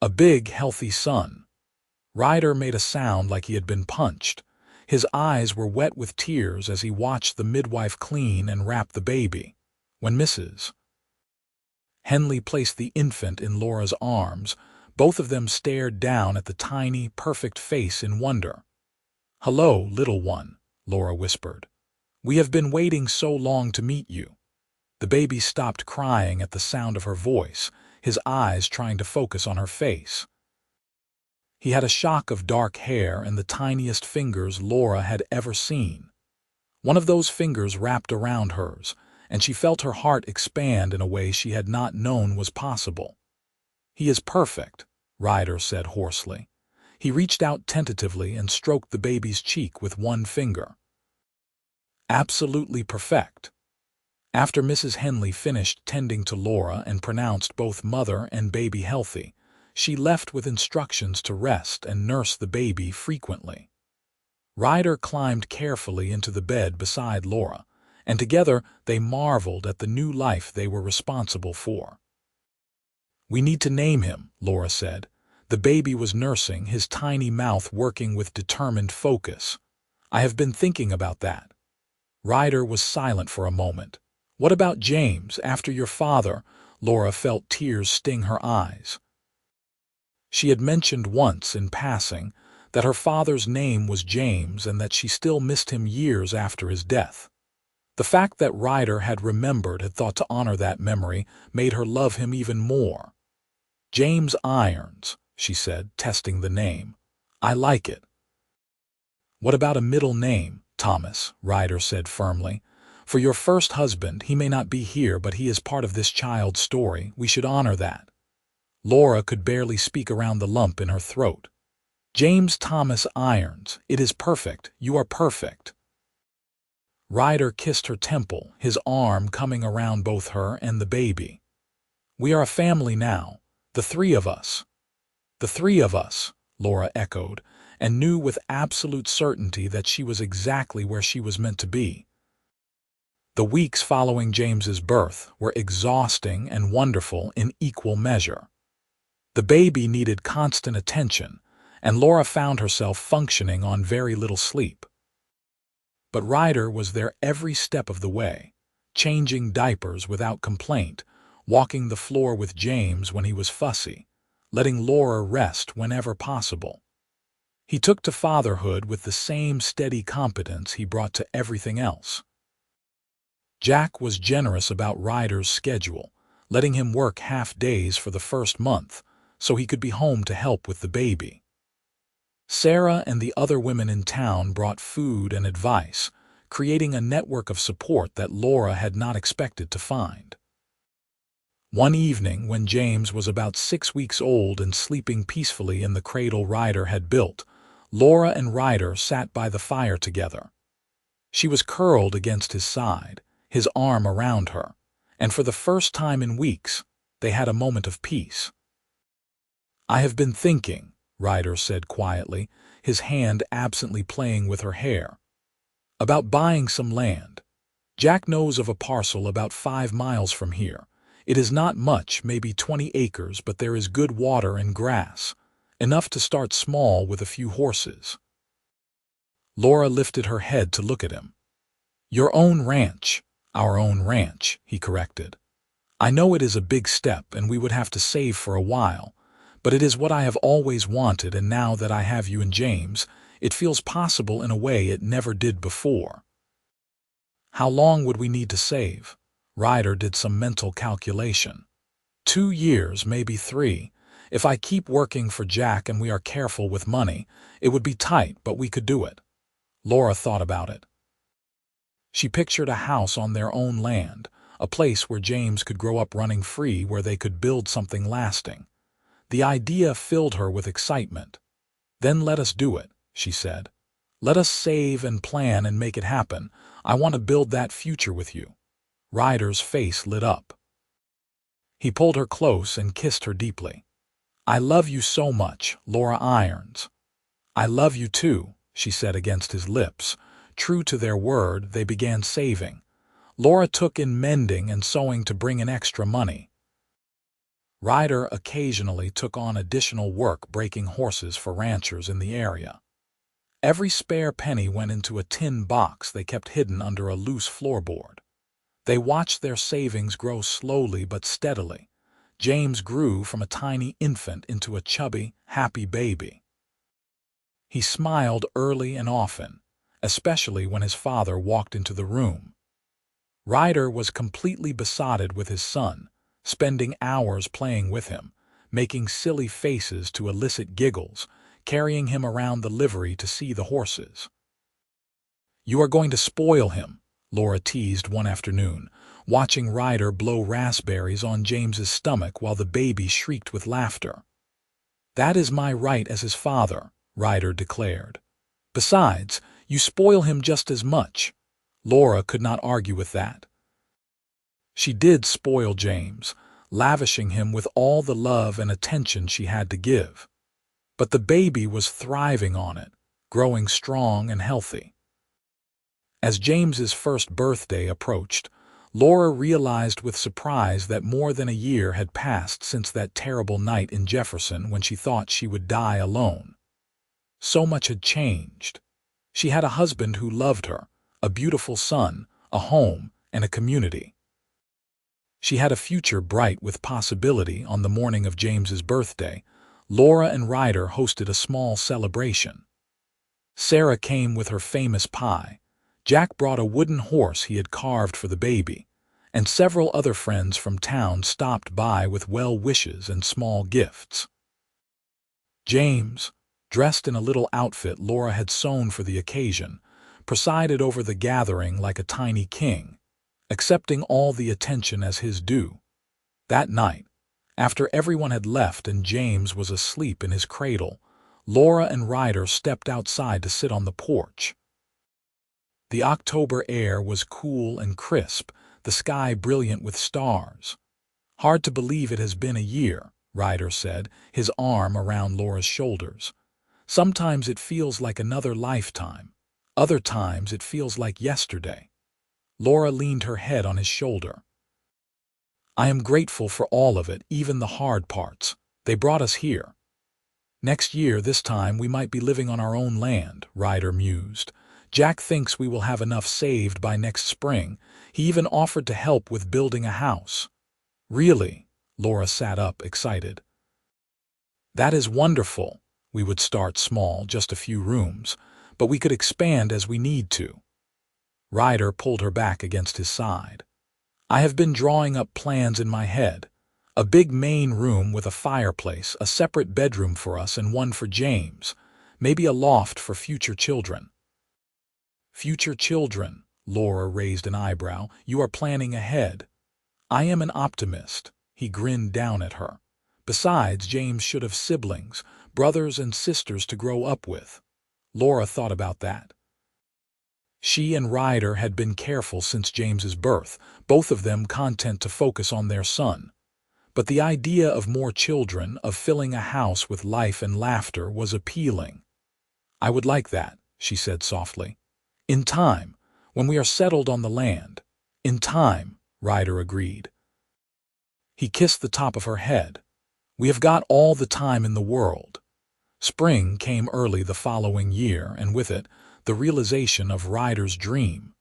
"A big, healthy son." Ryder made a sound like he had been punched. His eyes were wet with tears as he watched the midwife clean and wrap the baby. When Mrs. Henley placed the infant in Laura's arms, both of them stared down at the tiny, perfect face in wonder. "Hello, little one," Laura whispered. "We have been waiting so long to meet you." The baby stopped crying at the sound of her voice, his eyes trying to focus on her face. He had a shock of dark hair and the tiniest fingers Laura had ever seen. One of those fingers wrapped around hers, and she felt her heart expand in a way she had not known was possible. "He is perfect," Ryder said hoarsely. He reached out tentatively and stroked the baby's cheek with one finger. "Absolutely perfect." After Mrs. Henley finished tending to Laura and pronounced both mother and baby healthy, she left with instructions to rest and nurse the baby frequently. Ryder climbed carefully into the bed beside Laura, and together they marveled at the new life they were responsible for. "We need to name him," Laura said. The baby was nursing, his tiny mouth working with determined focus. "I have been thinking about that." Ryder was silent for a moment. "What about James, after your father?" Laura felt tears sting her eyes. She had mentioned once, in passing, that her father's name was James and that she still missed him years after his death. The fact that Ryder had thought to honor that memory, made her love him even more. "James Irons," she said, testing the name. "I like it." "What about a middle name, Thomas?" Ryder said firmly. "For your first husband, he may not be here, but he is part of this child's story. We should honor that." Laura could barely speak around the lump in her throat. "James Thomas Irons. It is perfect. You are perfect." Ryder kissed her temple, his arm coming around both her and the baby. "We are a family now. The three of us." "The three of us," Laura echoed, and knew with absolute certainty that she was exactly where she was meant to be. The weeks following James's birth were exhausting and wonderful in equal measure. The baby needed constant attention, and Laura found herself functioning on very little sleep. But Ryder was there every step of the way, changing diapers without complaint, walking the floor with James when he was fussy, letting Laura rest whenever possible. He took to fatherhood with the same steady competence he brought to everything else. Jack was generous about Ryder's schedule, letting him work half days for the first month, so he could be home to help with the baby. Sarah and the other women in town brought food and advice, creating a network of support that Laura had not expected to find. One evening, when James was about 6 weeks old and sleeping peacefully in the cradle Ryder had built, Laura and Ryder sat by the fire together. She was curled against his side, his arm around her, and for the first time in weeks, they had a moment of peace. "I have been thinking," Ryder said quietly, his hand absently playing with her hair, "about buying some land. Jack knows of a parcel about 5 miles from here. It is not much, maybe 20 acres, but there is good water and grass, enough to start small with a few horses." Laura lifted her head to look at him. "Your own ranch." "Our own ranch," he corrected. "I know it is a big step and we would have to save for a while, but it is what I have always wanted, and now that I have you and James, it feels possible in a way it never did before." "How long would we need to save?" Ryder did some mental calculation. 2 years, maybe 3. If I keep working for Jack and we are careful with money, it would be tight, but we could do it." Laura thought about it. She pictured a house on their own land, a place where James could grow up running free, where they could build something lasting. The idea filled her with excitement. "Then let us do it," she said. "Let us save and plan and make it happen. I want to build that future with you." Ryder's face lit up. He pulled her close and kissed her deeply. "I love you so much, Laura Irons." "I love you too," she said against his lips. True to their word, they began saving. Laura took in mending and sewing to bring in extra money. Ryder occasionally took on additional work breaking horses for ranchers in the area. Every spare penny went into a tin box they kept hidden under a loose floorboard. They watched their savings grow slowly but steadily. James grew from a tiny infant into a chubby, happy baby. He smiled early and often, especially when his father walked into the room. Ryder was completely besotted with his son, spending hours playing with him, making silly faces to elicit giggles, carrying him around the livery to see the horses. "You are going to spoil him," Laura teased one afternoon, watching Ryder blow raspberries on James's stomach while the baby shrieked with laughter. "That is my right as his father," Ryder declared. "Besides, you spoil him just as much." Laura could not argue with that. She did spoil James, lavishing him with all the love and attention she had to give. But the baby was thriving on it, growing strong and healthy. As James's first birthday approached, Laura realized with surprise that more than a year had passed since that terrible night in Jefferson when she thought she would die alone. So much had changed. She had a husband who loved her, a beautiful son, a home, and a community. She had a future bright with possibility. On the morning of James's birthday, Laura and Ryder hosted a small celebration. Sarah came with her famous pie. Jack brought a wooden horse he had carved for the baby, and several other friends from town stopped by with well wishes and small gifts. James, dressed in a little outfit Laura had sewn for the occasion, presided over the gathering like a tiny king, accepting all the attention as his due. That night, after everyone had left and James was asleep in his cradle, Laura and Ryder stepped outside to sit on the porch. The October air was cool and crisp, the sky brilliant with stars. "Hard to believe it has been a year," Ryder said, his arm around Laura's shoulders. "Sometimes it feels like another lifetime. Other times it feels like yesterday." Laura leaned her head on his shoulder. "I am grateful for all of it, even the hard parts. They brought us here." "Next year, this time, we might be living on our own land," Ryder mused. "Jack thinks we will have enough saved by next spring. He even offered to help with building a house." "Really?" Laura sat up, excited. "That is wonderful. We would start small, just a few rooms, but we could expand as we need to." Ryder pulled her back against his side. "I have been drawing up plans in my head. A big main room with a fireplace, a separate bedroom for us and one for James, maybe a loft for future children." "Future children?" Laura raised an eyebrow. "You are planning ahead." "I am an optimist." He grinned down at her. "Besides, James should have siblings, brothers and sisters to grow up with." Laura thought about that. She and Ryder had been careful since James's birth, both of them content to focus on their son. But the idea of more children, of filling a house with life and laughter, was appealing. "I would like that," she said softly. "In time, when we are settled on the land." "In time," Ryder agreed. He kissed the top of her head. "We have got all the time in the world." Spring came early the following year, and with it, the realization of Ryder's dream.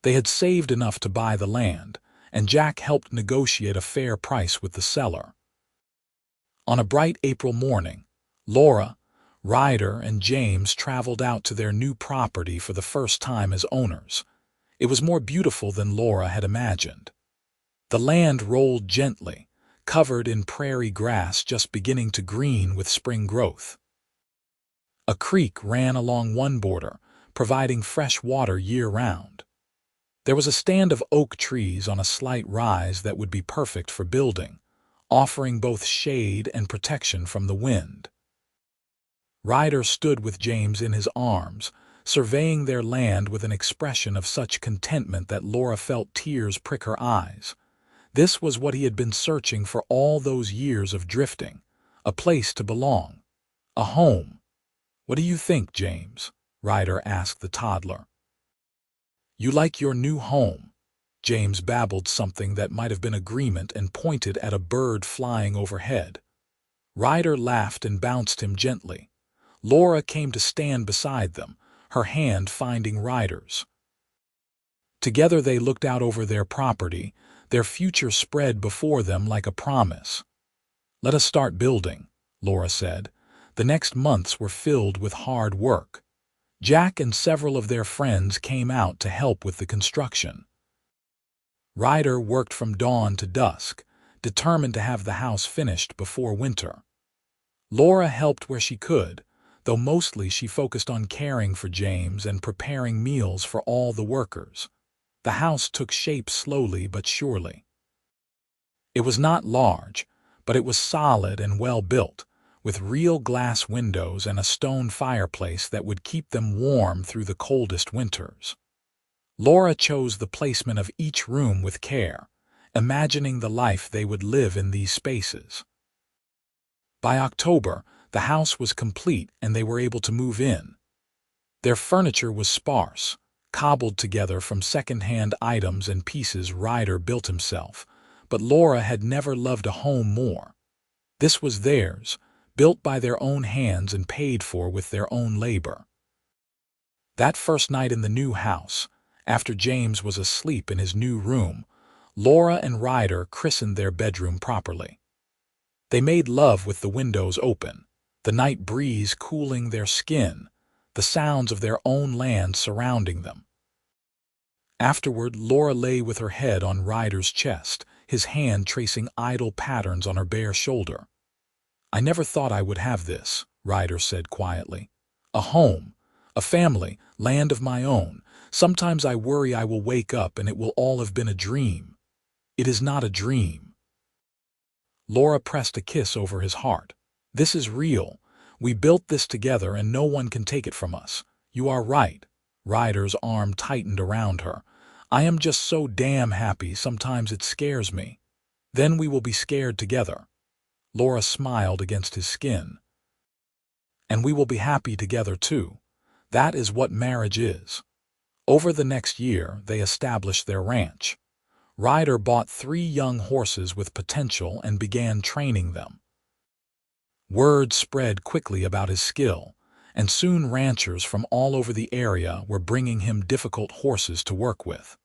They had saved enough to buy the land, and Jack helped negotiate a fair price with the seller. On a bright April morning, Laura, Ryder, and James traveled out to their new property for the first time as owners. It was more beautiful than Laura had imagined. The land rolled gently, covered in prairie grass just beginning to green with spring growth. A creek ran along one border, providing fresh water year-round. There was a stand of oak trees on a slight rise that would be perfect for building, offering both shade and protection from the wind. Ryder stood with James in his arms, surveying their land with an expression of such contentment that Laura felt tears prick her eyes. This was what he had been searching for all those years of drifting, a place to belong, a home. "What do you think, James?" Ryder asked the toddler. "You like your new home?" James babbled something that might have been agreement and pointed at a bird flying overhead. Ryder laughed and bounced him gently. Laura came to stand beside them, her hand finding Ryder's. Together they looked out over their property, their future spread before them like a promise. "Let us start building," Laura said. The next months were filled with hard work. Jack and several of their friends came out to help with the construction. Ryder worked from dawn to dusk, determined to have the house finished before winter. Laura helped where she could, though mostly she focused on caring for James and preparing meals for all the workers. The house took shape slowly but surely. It was not large, but it was solid and well built, with real glass windows and a stone fireplace that would keep them warm through the coldest winters. Laura chose the placement of each room with care, imagining the life they would live in these spaces. By October, the house was complete and they were able to move in. Their furniture was sparse, cobbled together from second-hand items and pieces Ryder built himself, but Laura had never loved a home more. This was theirs, built by their own hands and paid for with their own labor. That first night in the new house, after James was asleep in his new room, Laura and Ryder christened their bedroom properly. They made love with the windows open, the night breeze cooling their skin, the sounds of their own land surrounding them. Afterward, Laura lay with her head on Ryder's chest, his hand tracing idle patterns on her bare shoulder. "I never thought I would have this," Ryder said quietly. "A home, a family, land of my own. Sometimes I worry I will wake up and it will all have been a dream." "It is not a dream." Laura pressed a kiss over his heart. "This is real. We built this together and no one can take it from us. You are right." Ryder's arm tightened around her. "I am just so damn happy sometimes it scares me. Then we will be scared together." Laura smiled against his skin. "And we will be happy together too. That is what marriage is." Over the next year, they established their ranch. Ryder bought 3 young horses with potential and began training them. Word spread quickly about his skill, and soon ranchers from all over the area were bringing him difficult horses to work with.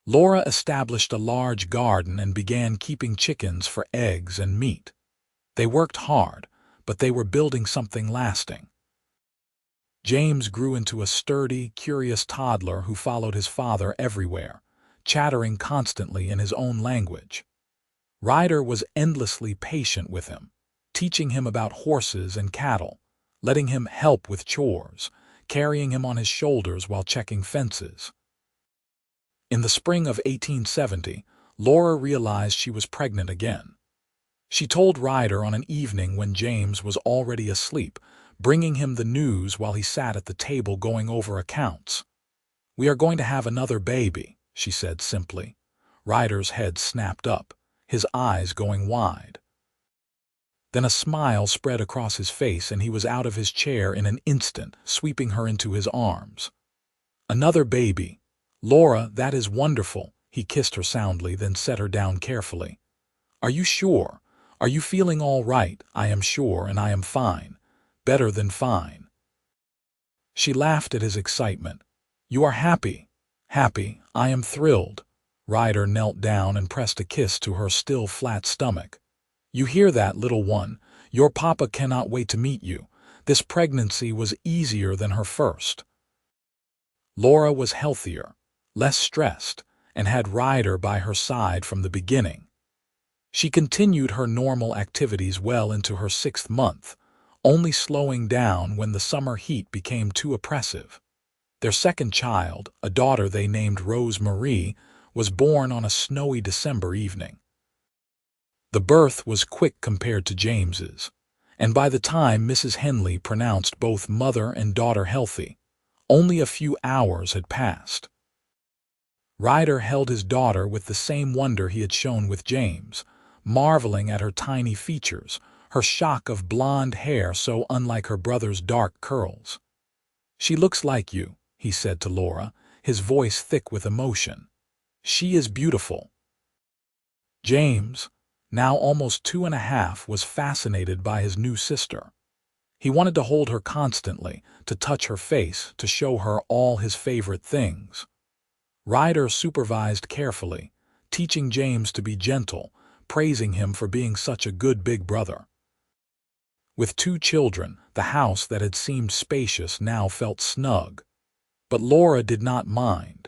Laura established a large garden and began keeping chickens for eggs and meat. They worked hard, but they were building something lasting. James grew into a sturdy, curious toddler who followed his father everywhere, chattering constantly in his own language. Ryder was endlessly patient with him, teaching him about horses and cattle, letting him help with chores, carrying him on his shoulders while checking fences. In the spring of 1870, Laura realized she was pregnant again. She told Ryder on an evening when James was already asleep, bringing him the news while he sat at the table going over accounts. "We are going to have another baby," she said simply. Ryder's head snapped up, his eyes going wide. Then a smile spread across his face and he was out of his chair in an instant, sweeping her into his arms. "Another baby. Laura, that is wonderful." He kissed her soundly, then set her down carefully. "Are you sure? Are you feeling all right?" "I am sure, and I am fine. Better than fine." She laughed at his excitement. "You are happy." "Happy. I am thrilled." Ryder knelt down and pressed a kiss to her still flat stomach. "You hear that, little one? Your papa cannot wait to meet you. This pregnancy was easier than her first." Laura was healthier, less stressed, and had Ryder by her side from the beginning. She continued her normal activities well into her 6th month, only slowing down when the summer heat became too oppressive. Their second child, a daughter they named Rose Marie, was born on a snowy December evening. The birth was quick compared to James's, and by the time Mrs. Henley pronounced both mother and daughter healthy, only a few hours had passed. Ryder held his daughter with the same wonder he had shown with James, marveling at her tiny features, her shock of blonde hair so unlike her brother's dark curls. "She looks like you," he said to Laura, his voice thick with emotion. "She is beautiful." James, now almost 2.5, was fascinated by his new sister. He wanted to hold her constantly, to touch her face, to show her all his favorite things. Ryder supervised carefully, teaching James to be gentle, praising him for being such a good big brother. With 2 children, the house that had seemed spacious now felt snug. But Laura did not mind.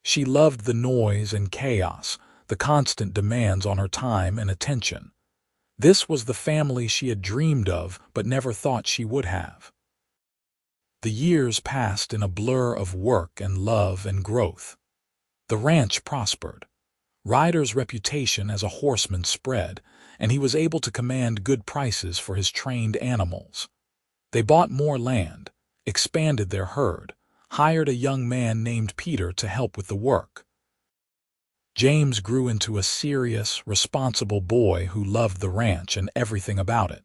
She loved the noise and chaos, the constant demands on her time and attention. This was the family she had dreamed of but never thought she would have. The years passed in a blur of work and love and growth. The ranch prospered. Ryder's reputation as a horseman spread, and he was able to command good prices for his trained animals. They bought more land, expanded their herd, hired a young man named Peter to help with the work. James grew into a serious, responsible boy who loved the ranch and everything about it.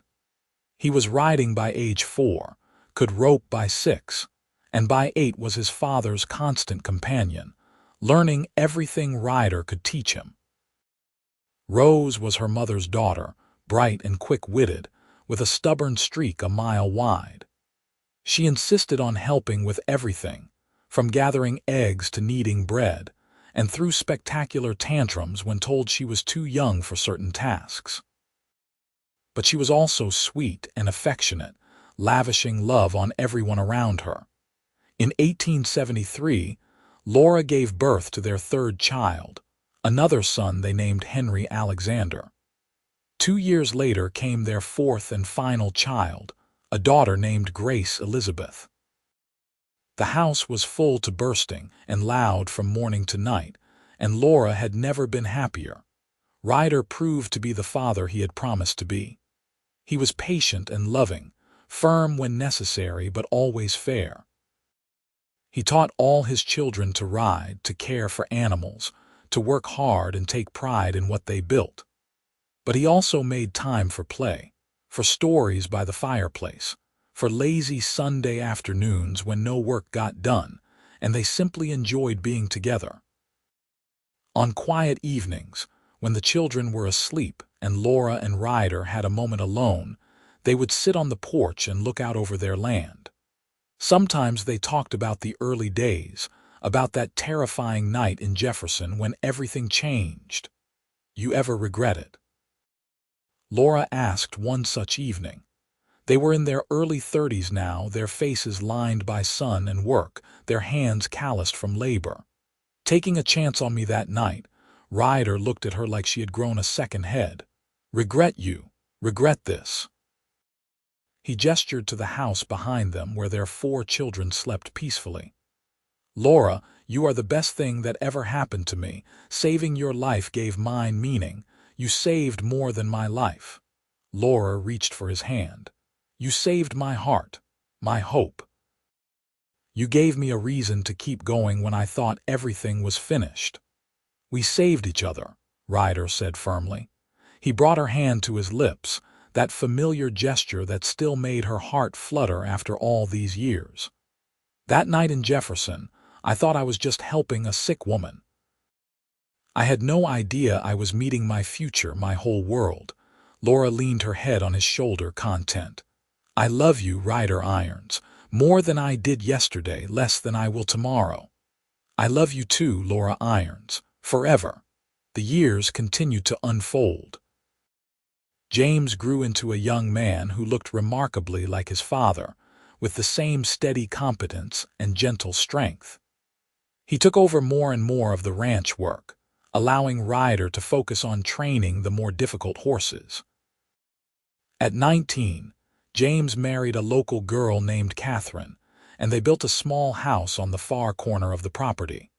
He was riding by age 4, could rope by 6, and by 8 was his father's constant companion, learning everything Ryder could teach him. Rose was her mother's daughter, bright and quick-witted, with a stubborn streak a mile wide. She insisted on helping with everything, from gathering eggs to kneading bread, and threw spectacular tantrums when told she was too young for certain tasks. But she was also sweet and affectionate, lavishing love on everyone around her. In 1873, Laura gave birth to their 3rd child, another son they named Henry Alexander. 2 years later came their 4th and final child, a daughter named Grace Elizabeth. The house was full to bursting and loud from morning to night, and Laura had never been happier. Ryder proved to be the father he had promised to be. He was patient and loving, firm when necessary but always fair. He taught all his children to ride, to care for animals, to work hard and take pride in what they built. But he also made time for play, for stories by the fireplace, for lazy Sunday afternoons when no work got done, and they simply enjoyed being together. On quiet evenings, when the children were asleep and Laura and Ryder had a moment alone, they would sit on the porch and look out over their land. Sometimes they talked about the early days, about that terrifying night in Jefferson when everything changed. "You ever regret it?" Laura asked one such evening. They were in their early 30s now, their faces lined by sun and work, their hands calloused from labor. "Taking a chance on me that night," Ryder looked at her like she had grown a second head. "Regret you? Regret this?" He gestured to the house behind them where their 4 children slept peacefully. "Laura, you are the best thing that ever happened to me. Saving your life gave mine meaning. You saved more than my life." Laura reached for his hand. "You saved my heart, my hope. You gave me a reason to keep going when I thought everything was finished." "We saved each other," Ryder said firmly. He brought her hand to his lips, that familiar gesture that still made her heart flutter after all these years. That night in Jefferson, I thought I was just helping a sick woman. I had no idea I was meeting my future, my whole world. Laura leaned her head on his shoulder, content. I love you, Ryder Irons, more than I did yesterday, less than I will tomorrow. I love you too, Laura Irons, forever. The years continued to unfold. James grew into a young man who looked remarkably like his father, with the same steady competence and gentle strength. He took over more and more of the ranch work, allowing Ryder to focus on training the more difficult horses. At 19, James married a local girl named Catherine, and they built a small house on the far corner of the property.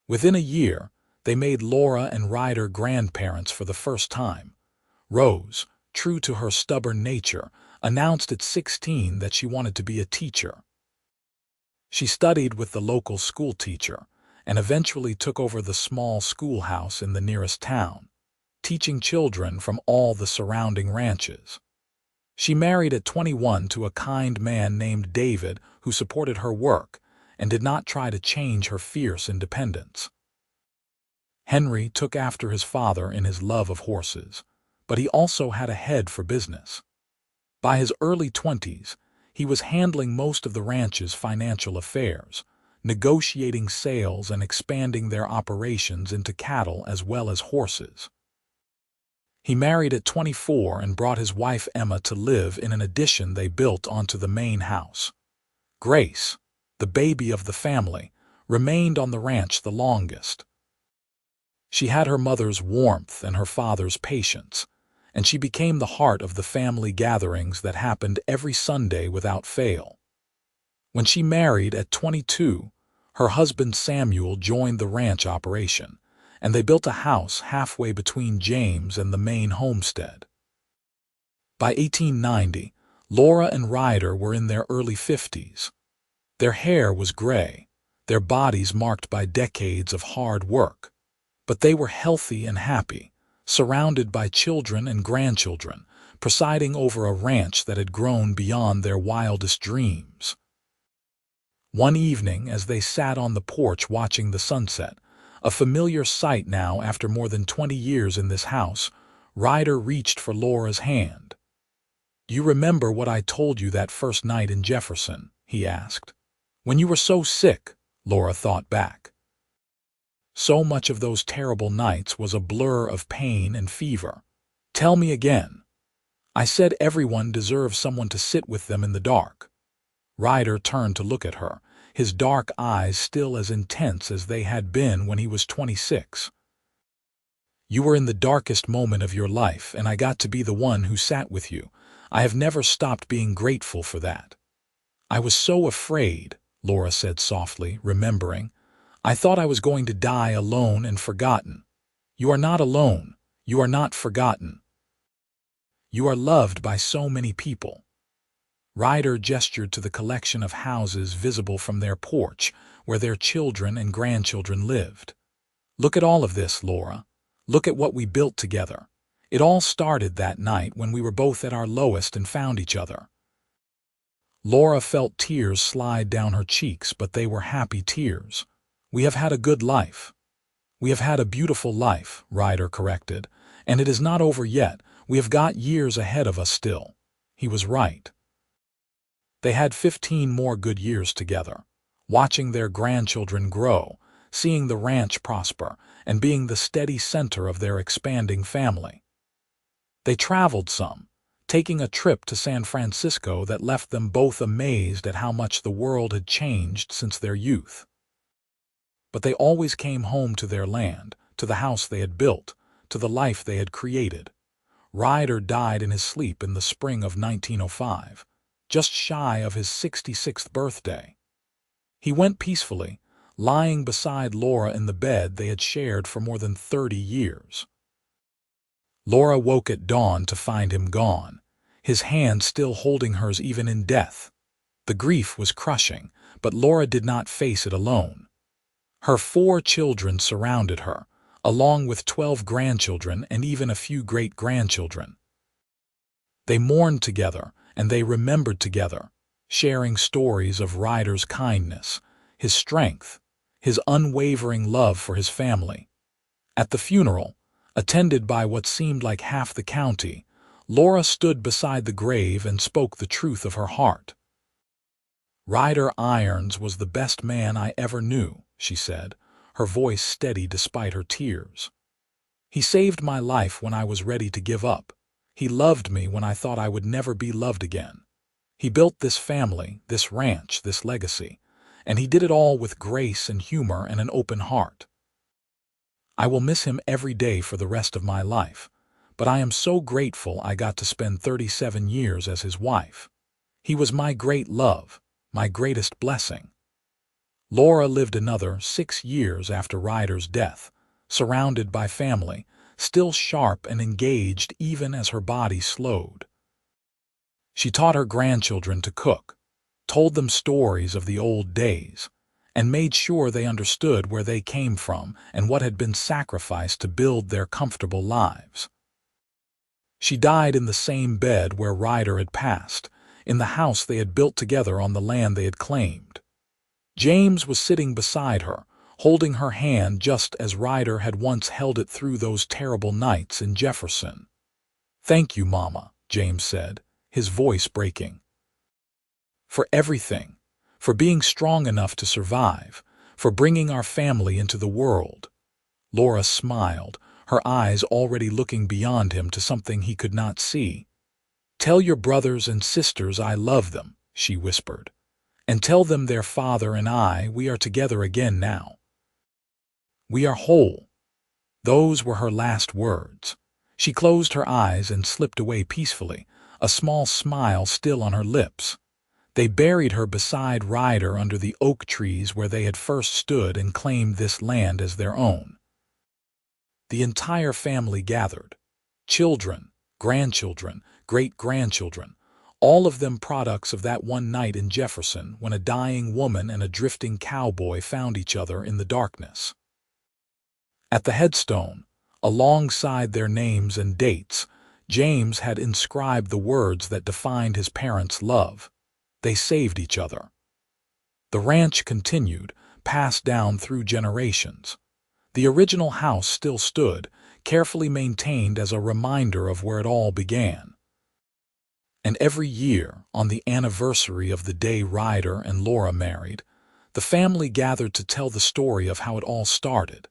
Within a year, they made Laura and Ryder grandparents for the first time. Rose, true to her stubborn nature, announced at 16 that she wanted to be a teacher. She studied with the local school teacher and eventually took over the small schoolhouse in the nearest town, teaching children from all the surrounding ranches. She married at 21 to a kind man named David who supported her work and did not try to change her fierce independence. Henry took after his father in his love of horses, but he also had a head for business. By his early 20s, he was handling most of the ranch's financial affairs, negotiating sales and expanding their operations into cattle as well as horses. He married at 24 and brought his wife Emma to live in an addition they built onto the main house. Grace, the baby of the family, remained on the ranch the longest. She had her mother's warmth and her father's patience, and she became the heart of the family gatherings that happened every Sunday without fail. When she married at 22, her husband Samuel joined the ranch operation, and they built a house halfway between James and the main homestead. By 1890, Laura and Ryder were in their early 50s. Their hair was gray, their bodies marked by decades of hard work, but they were healthy and happy, surrounded by children and grandchildren, presiding over a ranch that had grown beyond their wildest dreams. One evening, as they sat on the porch watching the sunset, a familiar sight now after more than 20 years in this house, Ryder reached for Laura's hand. "You remember what I told you that first night in Jefferson?" he asked. "When you were so sick," Laura thought back. So much of those terrible nights was a blur of pain and fever. "Tell me again." "I said everyone deserves someone to sit with them in the dark." Ryder turned to look at her, his dark eyes still as intense as they had been when he was 26. "You were in the darkest moment of your life, and I got to be the one who sat with you. I have never stopped being grateful for that." "I was so afraid," Laura said softly, remembering. "I thought I was going to die alone and forgotten." "You are not alone. You are not forgotten. You are loved by so many people." Ryder gestured to the collection of houses visible from their porch, where their children and grandchildren lived. "Look at all of this, Laura. Look at what we built together. It all started that night when we were both at our lowest and found each other." Laura felt tears slide down her cheeks, but they were happy tears. "We have had a good life." "We have had a beautiful life," Ryder corrected, "and it is not over yet. We have got years ahead of us still." He was right. They had 15 more good years together, watching their grandchildren grow, seeing the ranch prosper, and being the steady center of their expanding family. They traveled some, taking a trip to San Francisco that left them both amazed at how much the world had changed since their youth. But they always came home to their land, to the house they had built, to the life they had created. Ryder died in his sleep in the spring of 1905. Just shy of his 66th birthday. He went peacefully, lying beside Laura in the bed they had shared for more than 30 years. Laura woke at dawn to find him gone, his hand still holding hers even in death. The grief was crushing, but Laura did not face it alone. Her 4 children surrounded her, along with 12 grandchildren and even a few great-grandchildren. They mourned together, and they remembered together, sharing stories of Ryder's kindness, his strength, his unwavering love for his family. At the funeral, attended by what seemed like half the county, Laura stood beside the grave and spoke the truth of her heart. "Ryder Irons was the best man I ever knew," she said, her voice steady despite her tears. "He saved my life when I was ready to give up. He loved me when I thought I would never be loved again. He built this family, this ranch, this legacy, and he did it all with grace and humor and an open heart. I will miss him every day for the rest of my life, but I am so grateful I got to spend 37 years as his wife. He was my great love, my greatest blessing." Laura lived another 6 years after Ryder's death, surrounded by family, still sharp and engaged even as her body slowed. She taught her grandchildren to cook, told them stories of the old days, and made sure they understood where they came from and what had been sacrificed to build their comfortable lives. She died in the same bed where Ryder had passed, in the house they had built together on the land they had claimed. James was sitting beside her, holding her hand just as Ryder had once held it through those terrible nights in Jefferson. "Thank you, Mama," James said, his voice breaking. "For everything, for being strong enough to survive, for bringing our family into the world." Laura smiled, her eyes already looking beyond him to something he could not see. "Tell your brothers and sisters I love them," she whispered, "and tell them their father and we are together again now. We are whole." Those were her last words. She closed her eyes and slipped away peacefully, a small smile still on her lips. They buried her beside Ryder under the oak trees where they had first stood and claimed this land as their own. The entire family gathered. Children, grandchildren, great-grandchildren, all of them products of that one night in Jefferson when a dying woman and a drifting cowboy found each other in the darkness. At the headstone, alongside their names and dates, James had inscribed the words that defined his parents' love. They saved each other. The ranch continued, passed down through generations. The original house still stood, carefully maintained as a reminder of where it all began. And every year, on the anniversary of the day Ryder and Laura married, the family gathered to tell the story of how it all started.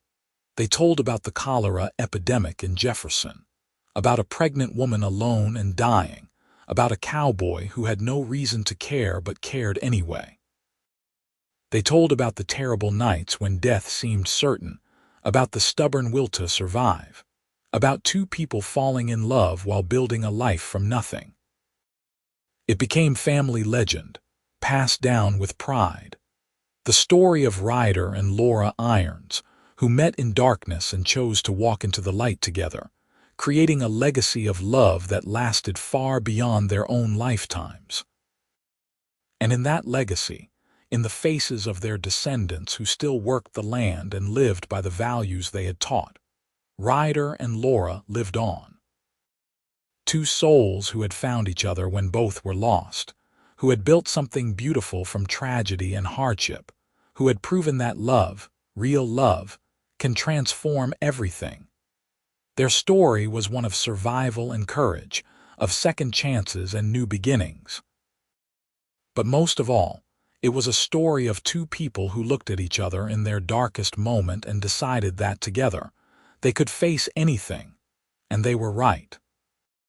They told about the cholera epidemic in Jefferson, about a pregnant woman alone and dying, about a cowboy who had no reason to care but cared anyway. They told about the terrible nights when death seemed certain, about the stubborn will to survive, about two people falling in love while building a life from nothing. It became family legend, passed down with pride. The story of Ryder and Laura Irons, who met in darkness and chose to walk into the light together, creating a legacy of love that lasted far beyond their own lifetimes. And in that legacy, in the faces of their descendants who still worked the land and lived by the values they had taught, Ryder and Laura lived on. Two souls who had found each other when both were lost, who had built something beautiful from tragedy and hardship, who had proven that love, real love, can transform everything. Their story was one of survival and courage, of second chances and new beginnings. But most of all, it was a story of two people who looked at each other in their darkest moment and decided that together they could face anything, and they were right.